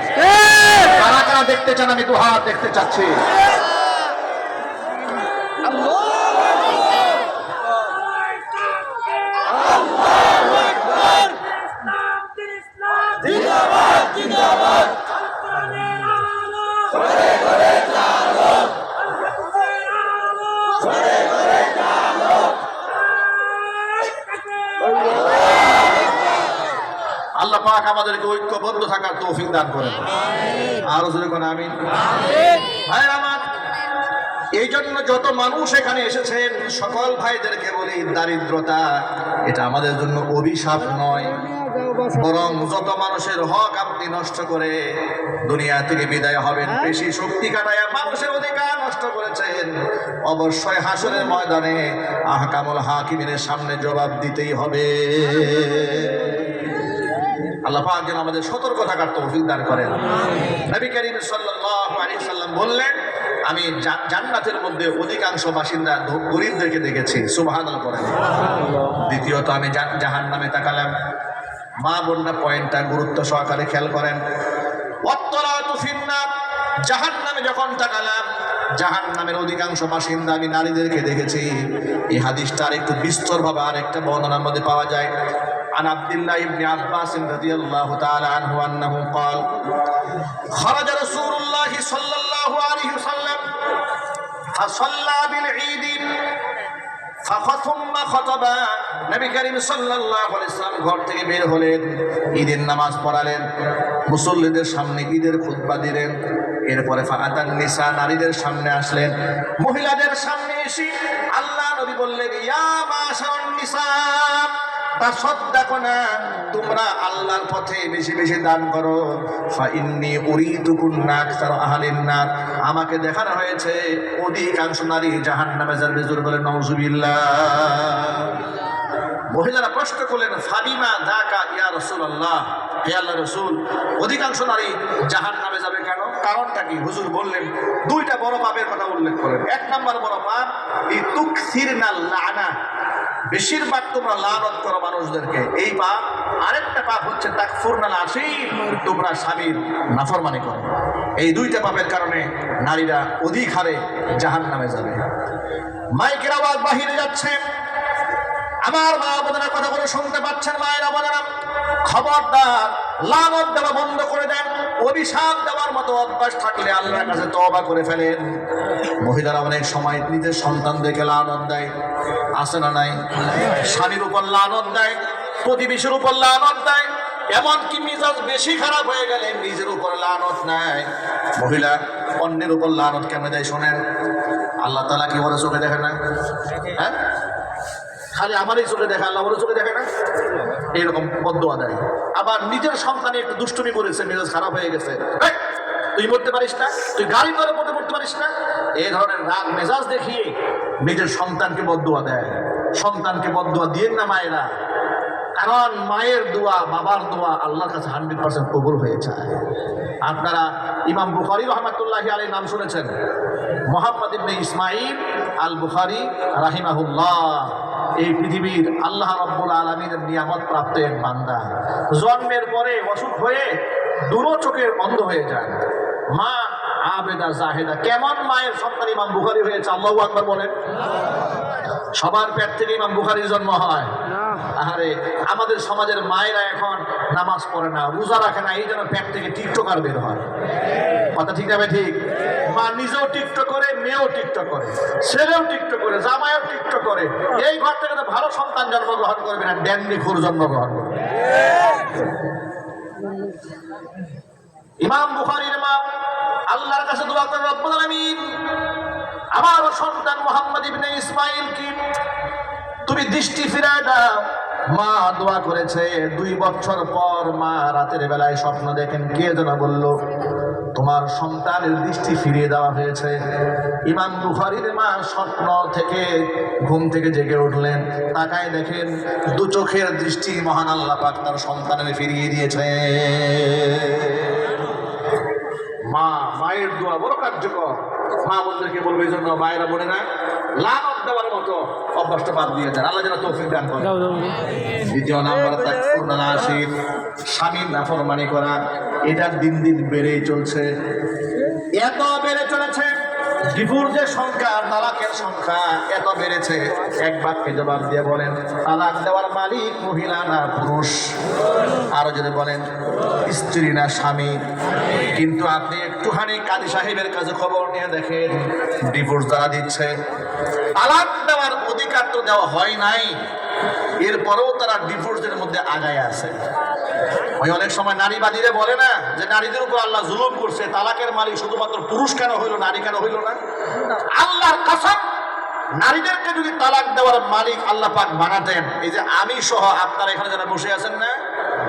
A: কারা কারা দেখতে চান? আমি দুহাত দেখতে চাচ্ছি। আল্লাহ পাক আমাদেরকে ঐক্যবদ্ধ থাকার তৌফিক দান করেন। আরো জোরে কোন আমিন। ভাই আমার, এই জন্য যত মানুষ এখানে এসেছেন সকল ভাইদেরকে বলি, দারিদ্রতা এটা আমাদের জন্য অভিশাপ নয়, বরং যত মানুষের হক আপনি নষ্ট করে দুনিয়া থেকে বিদায় হবেন, বেশি শক্তি কাটায় মানুষের অধিকার নষ্ট করেছেন, অবশ্যই হাসরের ময়দানে আহকামুল হাকিমের সামনে জবাব দিতেই হবে। আল্লাহ পাক যেন আমাদের সতর্ক থাকার তৌফিক দান করেন। নবী করিম সাল্লাল্লাহু আলাইহি সাল্লাম বললেন, আমি জান্নাতের মধ্যে অধিকাংশ বাসিন্দা গরীবদেরকে দেখেছি। সুবহানাল্লাহ বলেন। দ্বিতীয়ত আমি জাহান্নামে তাকালাম। মা বোনরা পয়েন্টটা গুরুত্ব সহকারে খেয়াল করেন। ওয়াত্তালাতু ফিন্নার, জাহান্নামে যখন তাকালাম, জাহান্নামের অধিকাংশ বাসিন্দা আমি নারীদেরকে দেখেছি। এই হাদিসটা আরেকটু বিস্তরভাবে আরেকটা বর্ণনার মধ্যে পাওয়া যায়। عن عبد الله بن عباس رضي الله تعالى عنه أنه قال خرج رسول الله صلى الله عليه وسلم فصلى بالعيد ثم خطب। নবী করিম সাল্লাল্লাহু আলাইহি ওয়াসাল্লাম ঘর থেকে বের হলেন, ঈদের নামাজ পড়ালেন, মুসল্লিদের সামনে ঈদের খুতবা দিলেন। এরপরে ফাআতান নিসা, নারীদের সামনে আসলেন। মহিলাদের সামনে এসে আল্লাহ নবী বললেন, ইয়া মাশারান নিসা তাসাদদাকনা, তোমরা আল্লাহর পথে বেশি বেশি দান করো। ফাইন্নী উরিদুকুন্না আকসার আহলিন নার, আমাকে দেখানো হয়েছে অধিকাংশ নারী জাহান্নামে যাবে। জোরে বলেন নাউজুবিল্লাহ। মহিলারা প্রশ্ন করলেন, ফাবিমা যাকা ইয়া রাসূলুল্লাহ, হে আল্লাহর রাসূল, অধিকাংশ নারী জাহান্নামে যাবে কেন? কারণটা কি? হুজুর বললেন, দুইটা বড় পাপের কথা উল্লেখ করেন। এক নাম্বার বড় পাপ, ইতুকসিরনাল লানা, বেশিরভাগ তোমরা লানত করো মানুষদেরকে, এই পাপ। আরেকটা পাপ হচ্ছে তাকফুরনাল আশীর, তোমরা স্বামীর নাফরমানি করো। এই দুইটা পাপের কারণে নারীরা অধিক হারে জাহান্নামে যাবে। মাইকের আওয়াজ বাহিরে যাচ্ছে, আমার মা বোনেরা কথাগুলো শুনতে পাচ্ছেন? মায়েরা বোনেরা, খবরদার লানত দেওয়া বন্ধ করে দেন। অভিশাপ দেওয়ার মতো অভ্যাস থাকলে আল্লাহর কাছে তওবা করে ফেলেন। মহিলারা অনেক সময় নিজের সন্তানদেরকে লানত দেয়, আছে না নাই? স্বামীর উপর লানত দেয়, প্রতিবেশীর উপর লানত দেয়, এমনকি মিজাজ বেশি খারাপ হয়ে গেলে নিজের উপর লানত নেয়। মহিলা অন্যের উপর লানত কেন দেয় শোনেন? আল্লাহ তাআলা কি ওরা চোখে দেখে না? হ্যাঁ, খালি আমারই চোখে দেখে, আল্লাহ ওরা চোখে দেখে না? এইরকম বদদোয়া দেয়। আবার নিজের সন্তানে একটু দুষ্টুমি করেছে, মেজাজ খারাপ হয়ে গেছে, এই, তুই মরতে পারিস না, তুই গাড়ি করে পড়তে পারিস না, এই ধরনের রাগ মেজাজ দেখিয়ে নিজের সন্তানকে বদদোয়া দেয়। সন্তানকে বদদোয়া দিয়েন না মায়েরা, কারণ মায়ের দোয়া, বাবার দোয়া আল্লাহর কাছে 100% কবুল হয়ে যায়। আপনারা ইমাম বুখারী রাহমাতুল্লাহি আলাইহি নাম শুনেছেন, মুহাম্মদ ইবনে ইসমাঈল আল বুখারী রাহিমাহুল্লাহ। এই পৃথিবীর আল্লাহ রাব্বুল আলামিনের নিয়ামত প্রাপ্ত এক বান্দা। জন্মের পরে অসুখ হয়ে দুটো চোখের অন্ধ হয়ে যায়। মা আবেদা জাহেদা, কেমন মায়ের সন্তান ইমাম বুখারী হয়েছে, আল্লাহু আকবার বলেন। সবার পেট থেকে ইমাম বুখারীর জন্ম হয়। আরে আমাদের সমাজের মায়েরা এখন নামাজ পড়ে না, রোজা রাখে না, এই জন্য পেট থেকে টিকটকার বের হয়। কথা ঠিক না ঠিক? মা নিজেও টিকটক করে, মেয়েও টিকটক করে, ছেলেও টিকটক করে, জামাইও টিকটক করে। এই ঘর থেকে তো ভালো সন্তান জন্মগ্রহণ করবে না, ড্যান্ডি খুর জন্মগ্রহণ করবে। ইমাম বুখারীর মা আল্লাহর কাছে দোয়া করে, রব্বুল আলামিন আমার সন্তান মুহাম্মদ ইবনে ইসমাঈল কি তুমি দৃষ্টি ফিরায় দাও। মা দোয়া করেছে। 2 বছর পর মা রাতের বেলায় স্বপ্ন দেখেন, কে যেন বলল তোমার সন্তানের দৃষ্টি ফিরিয়ে দেওয়া হয়েছে। ইমাম বুখারীর মা স্বপ্ন থেকে ঘুম থেকে জেগে উঠলেন, তাকায় দেখেন 2 চোখের দৃষ্টি মহান আল্লাহ পাক তার সন্তানের ফিরিয়ে দিয়েছে। মায়ের দোয়া বড় কার্যকর। মা বোনদেরকে বলবে, এই জন্য মায়েরা বলে না, লানত দেওয়ার মতো অভ্যাসটা বাদ দিয়ে দেন, আল্লাহ যেন তৌফিক দান করে। দ্বিতীয় নাম্বার, স্বামীর নাফরমানি করা, এটা দিন দিন বেড়েই চলছে। এত বেড়ে চলেছে, ডিভোর্সের সংখ্যা, তালাকের সংখ্যা এত বেড়েছে। এক বাক্যে জবাব দিয়ে বলেন, তালাক দেওয়ার মালিক মহিলা না পুরুষ? আরো যদি বলেন, স্ত্রী না স্বামী? কিন্তু আপনি একটুখানি কাজী সাহেবের কাছে খবর নিয়ে দেখেন, ডিভোর্স যারা দিচ্ছে, তালাক দেওয়ার অধিকার তো দেওয়া হয় নাই, এরপরেও তারা ডিভোর্সের মধ্যে আগায় আছে। ওই অনেক সময় নারীবাদীরা বলে না যে নারীদের উপর আল্লাহ জুলুম করছে, তালাকের মালিক শুধুমাত্র পুরুষ কেন হইল, নারী কেন হইল না? আল্লাহর কসম, নারীদেরকে যদি তালাক দেওয়ার মালিক আল্লাহ পাক বানাতেন, এই যে আমি সহ আপনারা এখানে যারা বসে আছেন না,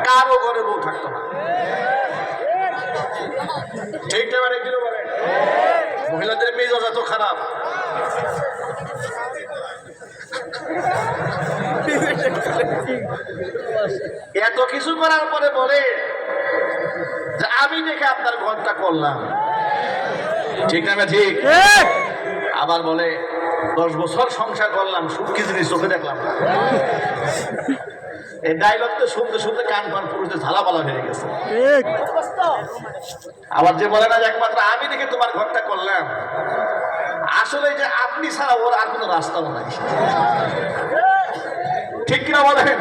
A: কারো ঘরে বউ থাকতো না। ঠিক এবারে কি বলে, মহিলাদের মেজাজ এত খারাপ। এত কিছু করার পরে বলে যে আমি দেখে আপনার ঘরটা করলাম, ঠিক না ঠিক? আবার বলে 10 বছর সংসার করলাম, সুখী জিনিস চোখে দেখলাম না। এই ডায়লগ তো শুনতে শুনতে কান পান পুরুষদের ঝালাপালা হয়ে গেছে। আবার যে বলে না যে একমাত্র আমি দেখে তোমার ঘরটা করলাম, আসলে যে আপনি ছাড়া ওর আর কোনো রাস্তাও নাই। ঠিক কিনা বলেন?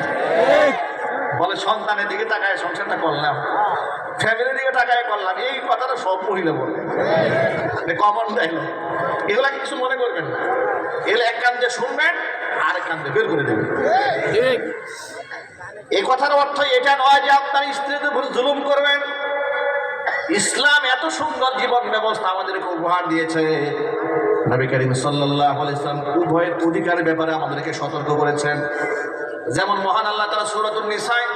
A: বলে সন্তানের দিকে তাকায় সংসারটা করলাম, ফ্যামিলির দিকে তাকায় করলাম, এই কথাটা সব মহিলা বলে, কমন ডায়লগ। এগুলা কিছু মনে করবেন না, এগুলো এক কান দিয়ে শুনবেন আর এক কান দিয়ে বের করে দেবেন। এই কথার অর্থ এটা নয় যে আপনার স্ত্রীদের উপর জুলুম করবেন। ইসলাম এত সুন্দর জীবন ব্যবস্থা আমাদেরকে উপহার দিয়েছে। নবী করিম সাল্লাল্লাহু আলাইহি ওয়াসাল্লাম উভয়ের অধিকারের ব্যাপারে আমাদেরকে সতর্ক করেছেন। যেমন মহান আল্লাহ তাআলা সূরাতুন নিসায়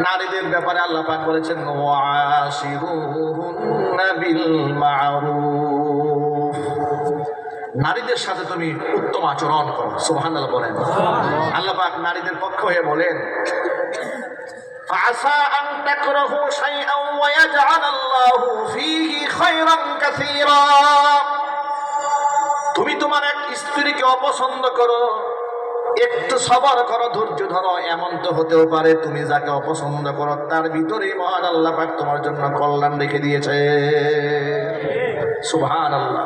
A: নারীদের ব্যাপারে আল্লাহ পাক বলেছেন, ওয়াশিরুহুন্না বিল মা'রুফ, নারীদের সাথে তুমি উত্তম আচরণ করো। সুবহানাল্লাহ বলেন। আল্লাহ পাক নারীদের পক্ষ হয়ে বলেন, ফাআসা আন তাকরাহু শাইআন ওয়া ইয়াজআলাল্লাহু ফীহি খায়রান কাসীরা, তুমি তোমার এক স্ত্রীকে অপছন্দ করো, একটু সবর করো, ধৈর্য ধরো, এমন তো হতেও পারে তুমি যাকে অপছন্দ করো তার ভিতরেই মহান আল্লাহ পাক তোমার জন্য কল্যাণ রেখে দিয়েছে। সুবহানাল্লাহ।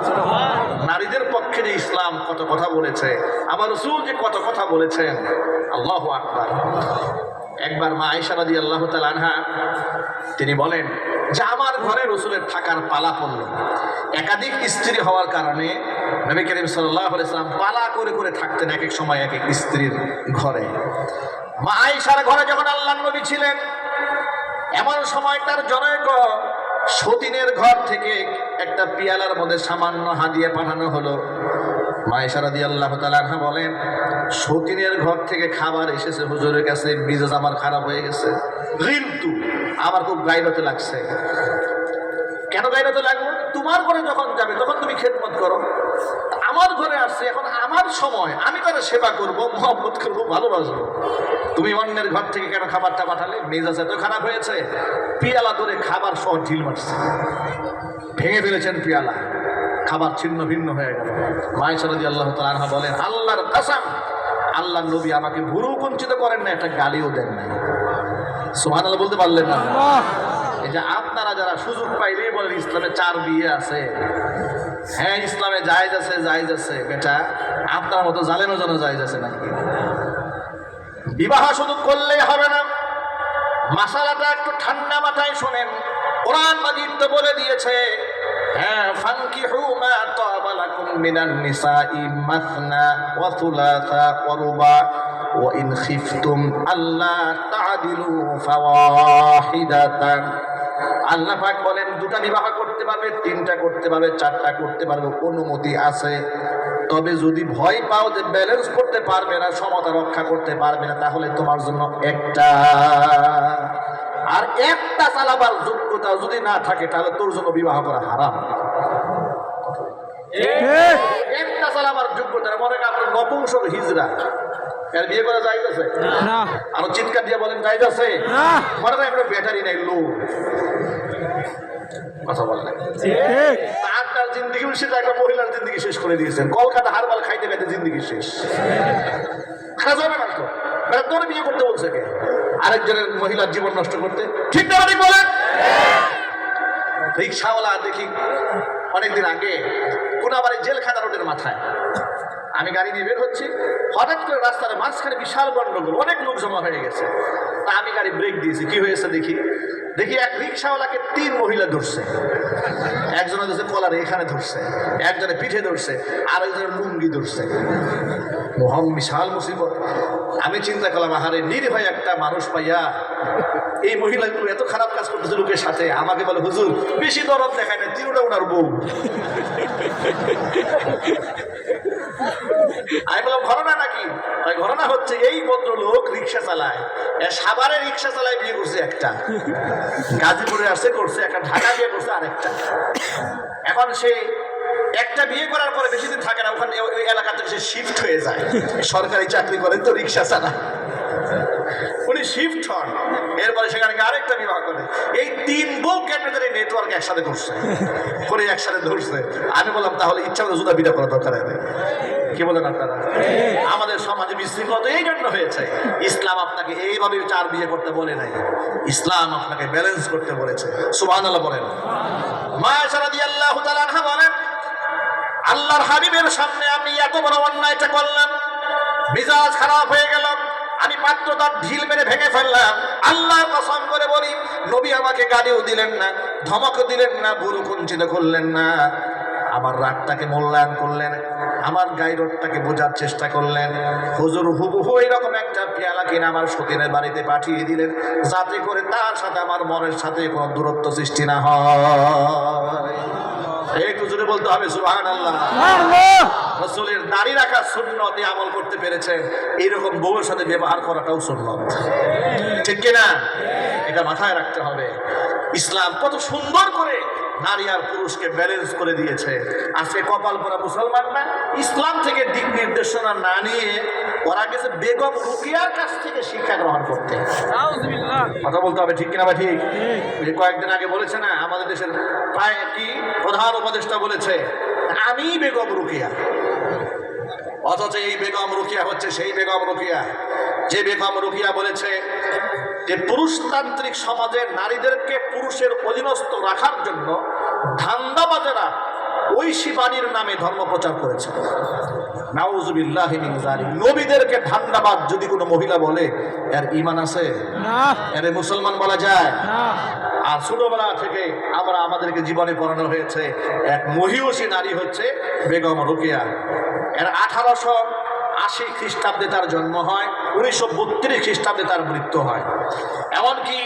A: নারীদের পক্ষে যে ইসলাম কত কথা বলেছে, আমার রাসূল যে কত কথা বলেছেন, আল্লাহু আকবার। একবার মা আয়েশা রাদিয়াল্লাহু তাআলা আনহা তিনি বলেন, যে আমার ঘরে রসুলের থাকার পালা পড়লো। একাধিক স্ত্রী হওয়ার কারণে নবী করিম সাল্লাল্লাহু আলাইহি ওয়াসাল্লাম পালা করে করে থাকতেন এক এক সময় এক এক স্ত্রীর ঘরে। মা আয়েশার ঘরে যখন আল্লাহর নবী ছিলেন, এমন সময় তার জনৈক সতীনের ঘর থেকে একটা পিয়ালার মধ্যে সামান্য হাদিয়া পাঠানো হলো। মা আয়েশা রাদিয়াল্লাহু তাআলা আনহা বলেন, সতীনের ঘর থেকে খাবার এসেছে হুজুরের কাছে, মেজাজ আমার খারাপ হয়ে গেছে, কিন্তু আমার খুব গাইরতে লাগছে। কেন গাইরতে লাগবে? তোমার ঘরে যখন যাবে তখন তুমি খেদমত করো, আমার ঘরে আসছে, এখন আমার সময়, আমি তারা সেবা করব, মহব্বত করবো, ভালোবাসবো। তুমি অন্যের ঘর থেকে কেন খাবারটা পাঠালে? মেজাজ এত খারাপ হয়েছে, পিয়ালা ধরে খাবার সহ ঢিল মারছে, ভেঙে ফেলেছেন পিয়ালা, খাবার ছিন্ন ভিন্ন হয়ে গেল। মা আয়েশা রাদিয়াল্লাহু তাআলা আনহা বলেন, আল্লাহর কসম, আল্লাহর নবী আমাকে ভুরু কুঞ্চিত করেন না, একটা গালিও দেন নাই। সুবহানাল্লাহ বলতে পারলেন না? এই যে আপনারা যারা সুযোগ পাইলেই বলেন ইসলামে 4 বিয়ে আছে, হ্যাঁ ইসলামে জায়েজ আছে, জায়েজ আছে, বেটা আপনার মতো জালেমের জন্য জায়েজ আছে নাকি? বিবাহ শুধু করলেই হবে না, মাসালাটা একটু ঠান্ডা মাথায় শোনেন। কোরআন মাজিদ তো বলে দিয়েছে, হ্যাঁ ফানকিহু মা তাবা লাকুম মিনান নিসাই মাসনা ওয়া থুলাসা ওয়া রুবা ওয়া ইন খিফতুম আল্লা তা'দিলু ফাওয়াহিদাতান। আল্লাহ পাক বলেন, দুটা বিবাহ করতে পারবে, 3টা করতে পারবে, 4টা করতে পারবে, অনুমতি আছে। তবে যদি ভয় পাও যে ব্যালেন্স করতে পারবে না, সমতা রক্ষা করতে পারবে না, তাহলে তোমার জন্য একটা, আর একটা চালাবার যোগ্যতা যদি না থাকে তাহলে তোর জন্য বিবাহ করা হারাম। একটা চালাবার যোগ্যতা, মনে করেন আপনার নপুংসক হিজড়া, এর বিয়ে করা যাইজ আছে? আরো চিৎকার দিয়ে বলেন যাইজ আছে? মনে করেন একটা ব্যাটারি নাই, লো, কথা বলে না, আপনার জিন্দগি শেষ, একটা মহিলার জিন্দগি শেষ করে দিয়েছেন, কলকাতা হারবাল খাইতে খাইতে জিন্দগি শেষ। তোর বিয়ে করতে বলছে কে? আরেকজনের মহিলার জীবন নষ্ট করতে, ঠিক না? ঠিক বলেন। রিক্সাওয়ালা দেখি অনেকদিন আগে কোনাবাড়ি জেলখানা রোডের মাথায় আমি গাড়ি নিয়ে বের হচ্ছি, হঠাৎ করে রাস্তার মাঝখানে বিশাল গন্ডগোল, অনেক লোক জমা হয়ে গেছে। তা আমি গাড়ি ব্রেক দিয়েছি, কি হয়েছে দেখি এক রিক্সাওয়ালাকে 3 মহিলা ধরছে, একজনের ধরছে কলারে এখানে ধরছে, একজনের পিঠে ধরছে, আর একজনের লুঙ্গি ধরছে। বিশাল মুসিবত। আমি চিন্তা করলাম, আহারে নিরীহ একটা মানুষ পাইয়া এই মহিলাগুলো এত খারাপ কাজ করতেছে লোকের সাথে। আমাকে বলে, হুজুর বেশি দরদ দেখায় না, 3টা ওনার বউ। আমি বললাম ঘটনা নাকি? ঘটনা হচ্ছে এই ভদ্রলোক রিক্সা চালায়, সাভারে রিক্সা চালায়, বিয়ে করছে একটা, গাজীপুরে আসে করছে একটা, ঢাকা বিয়ে করছে আরেকটা। এখন সে একটা বিয়ে করার পরে বেশি দিন থাকে না, ওখানে ওই এলাকা থেকে সে শিফট হয়ে যায়, সরকারি চাকরি করেন তো রিক্সা চালায়, উনি শিফট হন, এরপরে সেখানে আরেকটা বিবাহ করে। এই 3 বউ ক্যান্ডিডেট নেটওয়ার্ক একসাথে করছে, করে একসাথে ধরছে। আমি বললাম তাহলে ইচ্ছা করে জুদা বিদা করা দরকার হবে, কি বলেন আপনারা? আমাদের সমাজে বিশৃঙ্খলা এই জন্য হয়েছে। ইসলাম আপনাকে এইভাবে 4 বিয়ে করতে বলে নাই, ইসলাম আপনাকে ব্যালেন্স করতে বলেছে। সুবহানাল্লাহ বলেন। মা আয়েশা রাদিয়াল্লাহু তাআলা আনহা বলেন, আল্লাহর হাবিবের সামনে আমি এত বড় অন্যায়টা করলাম, মিজাজ খারাপ হয়ে গেল, আমি মাত্র তার ঢিল মেরে ভেঙে ফেললাম। আল্লাহর কসম করে বলি, নবী আমাকে গালিও দিলেন না, ধমকও দিলেন না, ভুরু কুঞ্চিত করলেন না, আমার রাগটাকে মূল্যায়ন করলেন, আমার গাইরোডটাকে বোঝার চেষ্টা করলেন। হুজুর হুবহু এরকম একটা পেয়ালা কিনে আমার সতীনের বাড়িতে পাঠিয়ে দিলেন, যাতে করে তার সাথে আমার মনের সাথে কোনো দূরত্ব সৃষ্টি না হয়। একটু জোরে বলতে হবে সুবহানাল্লাহ। রাসূলের দাড়ি রাখা সুন্নতে আমল করতে পেরেছে, এইরকম বউয়ের সাথে ব্যবহার করাটাও সুন্নত, ঠিক কিনা? এটা মাথায় রাখতে হবে। ইসলাম কত সুন্দর করে নারী আর পুরুষকে ব্যালেন্স করে দিয়েছে। আজকে কপাল পরা মুসলমানরা ইসলাম থেকে দিক নির্দেশনা না নিয়ে ওরা গেছে বেগম রুকিয়ার কাছ থেকে শিক্ষা গ্রহণ করতে। কথা বলতে হবে, ঠিক কিনা? বা ঠিক? কয়েকদিন আগে বলেছে না, আমাদের দেশের প্রায় কি প্রধান উপদেষ্টা বলেছে আমি বেগম রুকিয়া, অথচ এই বেগম রুকিয়া হচ্ছে সেই বেগম রুকিয়া যে বেগম রুকিয়া বলেছে যে পুরুষতান্ত্রিক সমাজে নারীদেরকে পুরুষের অধীনস্থ রাখার জন্য ধান্দাবাজেরা ঐশী বাণীর নামে ধর্ম প্রচার করেছে। নাউজুবিল্লাহি মিন যালিক। নবীদেরকে ধান্দাবাজ যদি কোনো মহিলা বলে, এর ঈমান আছে? এর মুসলমান বলা যায়? আর ছোটবেলা থেকে আমাদেরকে জীবনে পড়ানো হয়েছে এক মহিষী নারী হচ্ছে বেগম রোকেয়া। এর 1880 খ্রিস্টাব্দে তার জন্ম হয়, 1932 খ্রিস্টাব্দে তার মৃত্যু হয়। এমনকি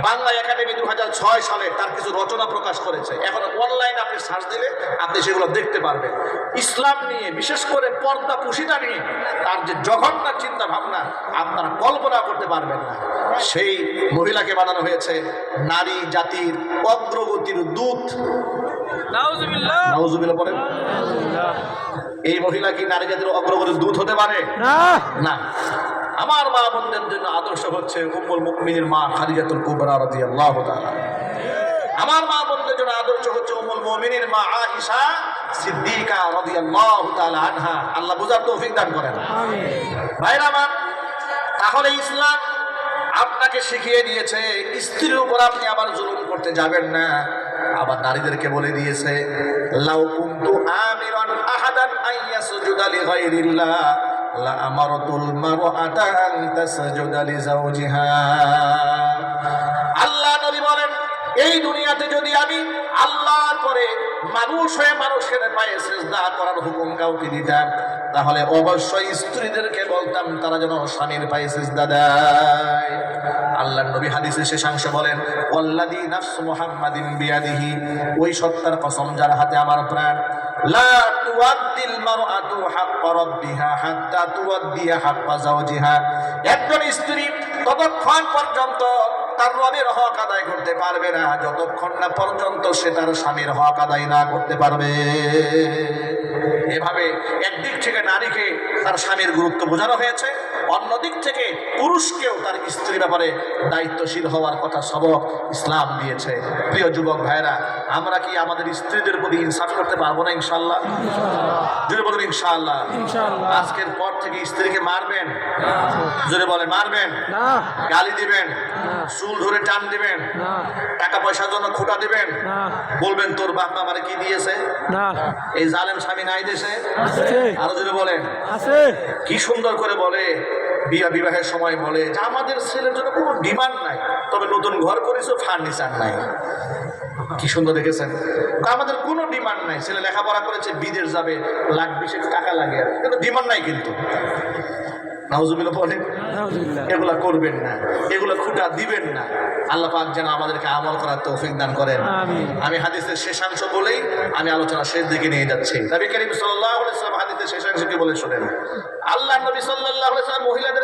A: বাংলা একাডেমি 2006 সালে তার কিছু রচনা প্রকাশ করেছে। এখন অনলাইনে আপনি সার্চ দিলে আপনি সেগুলো দেখতে পারবেন। ইসলাম নিয়ে, বিশেষ করে পর্দা পুশিদা নিয়ে তার যে জঘন্য চিন্তা ভাবনা আপনারা কল্পনা করতে পারবেন না। সেই মহিলাকে বানানো হয়েছে নারী জাতির অগ্রগতির দূত। নাউজুবিল্লাহ বলেন। এই মহিলা কি নারী জাতির অগ্রগতির দূত হতে পারে? না। আমার মা বোনদের জন্য আদর্শ হচ্ছে উম্মুল মুমিনিন মা খাদিজাতুল কুবরা রাদিয়াল্লাহু তাআলা। আমার মা বোনদের জন্য আদর্শ হচ্ছে উম্মুল মুমিনিন মা আয়েশা সিদ্দিকা রাদিয়াল্লাহু তাআলা আনহা। আল্লাহ বুঝার তৌফিক দান করেন। আমিন। ভাইরা আমার, তাহলে ইসলাম আপনাকে শিখিয়ে দিয়েছে স্ত্রীর উপর আপনি আবার জুলুম করতে যাবেন না। আবার নারীদেরকে বলে দিয়েছে লাউ কুনতু আমিরান আহাদান আইয়াসজুদা লিগাইরিল্লাহ লা আমারতুল মারআতা আন তাসজুদা লিজাওজিহা। আল্লাহ নবী বলেন, এই দুনিয়াতে যদি আমি আল্লাহর পরে মানুষ হয়ে মানুষের পায়ে সিজদা করার হুকুম কাউকে দিতাম, তাহলে অবশ্যই স্ত্রীদেরকে বলতাম তারা যেন স্বামীর পায়ে সিজদা দেয়। আল্লাহর নবী হাদিসের শেষাংশে বলেন, ওয়াল্লাযী নাফসু মুহাম্মাদিন বিয়াদিহি, ওই সত্তার কসম যার হাতে আমার প্রাণ, লা তুআদ্দিল মারআতু হাক্কা রাব্বিহা হাত্তা তুআদ্দিয়া হাক্কা যাওজিহা। একজন স্ত্রী ততক্ষণ পর্যন্ত তার রবের হক আদায় করতে পারবে না যতক্ষণ না পর্যন্ত সে তার স্বামীর হক আদায় না করতে পারবে। এভাবে একদিক থেকে নারীকে তার স্বামীর গুরুত্ব বোঝানো হয়েছে, অন্যদিক থেকে পুরুষকেও তার স্ত্রীর ব্যাপারে দায়িত্বশীল হওয়ার কথা সবক ইসলাম দিয়েছে। প্রিয় যুবক ভাইরা, আমরা কি আমাদের স্ত্রীদের প্রতি ইনসাফ করতে পারবো না? ইনশাআল্লাহ। জোরে বলুন ইনশাআল্লাহ। আজকের পর থেকে স্ত্রীকে মারবেন? জোরে বলেন মারবেন না? গালি দিবেন? চুল ধরে টান দিবেন? টাকা পয়সার জন্য খোটা দিবেন? বলবেন তোর বাপ মা আমারে কি দিয়েছে? এই জালেম স্বামী নাই দেশে? আরো জোরে বলেন। কি সুন্দর করে বলে, বিবাহের সময় বলে যে আমাদের ছেলের জন্য কোনো ডিমান্ড নাই, তবে নতুন ঘর করেছো, ফার্নিচার নাই। কি সুন্দর দেখেছেন, আমাদের কোনো ডিমান্ড নাই। ছেলে লেখাপড়া করেছে, বিদেশ যাবে, লাখ 20 টাকা লাগে, কিন্তু ডিমান্ড নাই। কিন্তু নাউজুবিল্লাহ বলেন, এগুলা করবেন না, এগুলা খুঁটা দিবেন না। আল্লাহ পাক যেন আমাদেরকে আমল করার তৌফিক দান করেন। আমি হাদিসের শেষাংশ বলেই আমি আলোচনা শেষ দিকে নিয়ে যাচ্ছি। নবী করিম সাল্লাল্লাহু আলাইহি ওয়াসাল্লাম হাদিসের শেষাংশ কি বলে শোনেন। আল্লাহ নবী সাল্লাল্লাহু আলাইহি ওয়াসাল্লাম মহিলাদের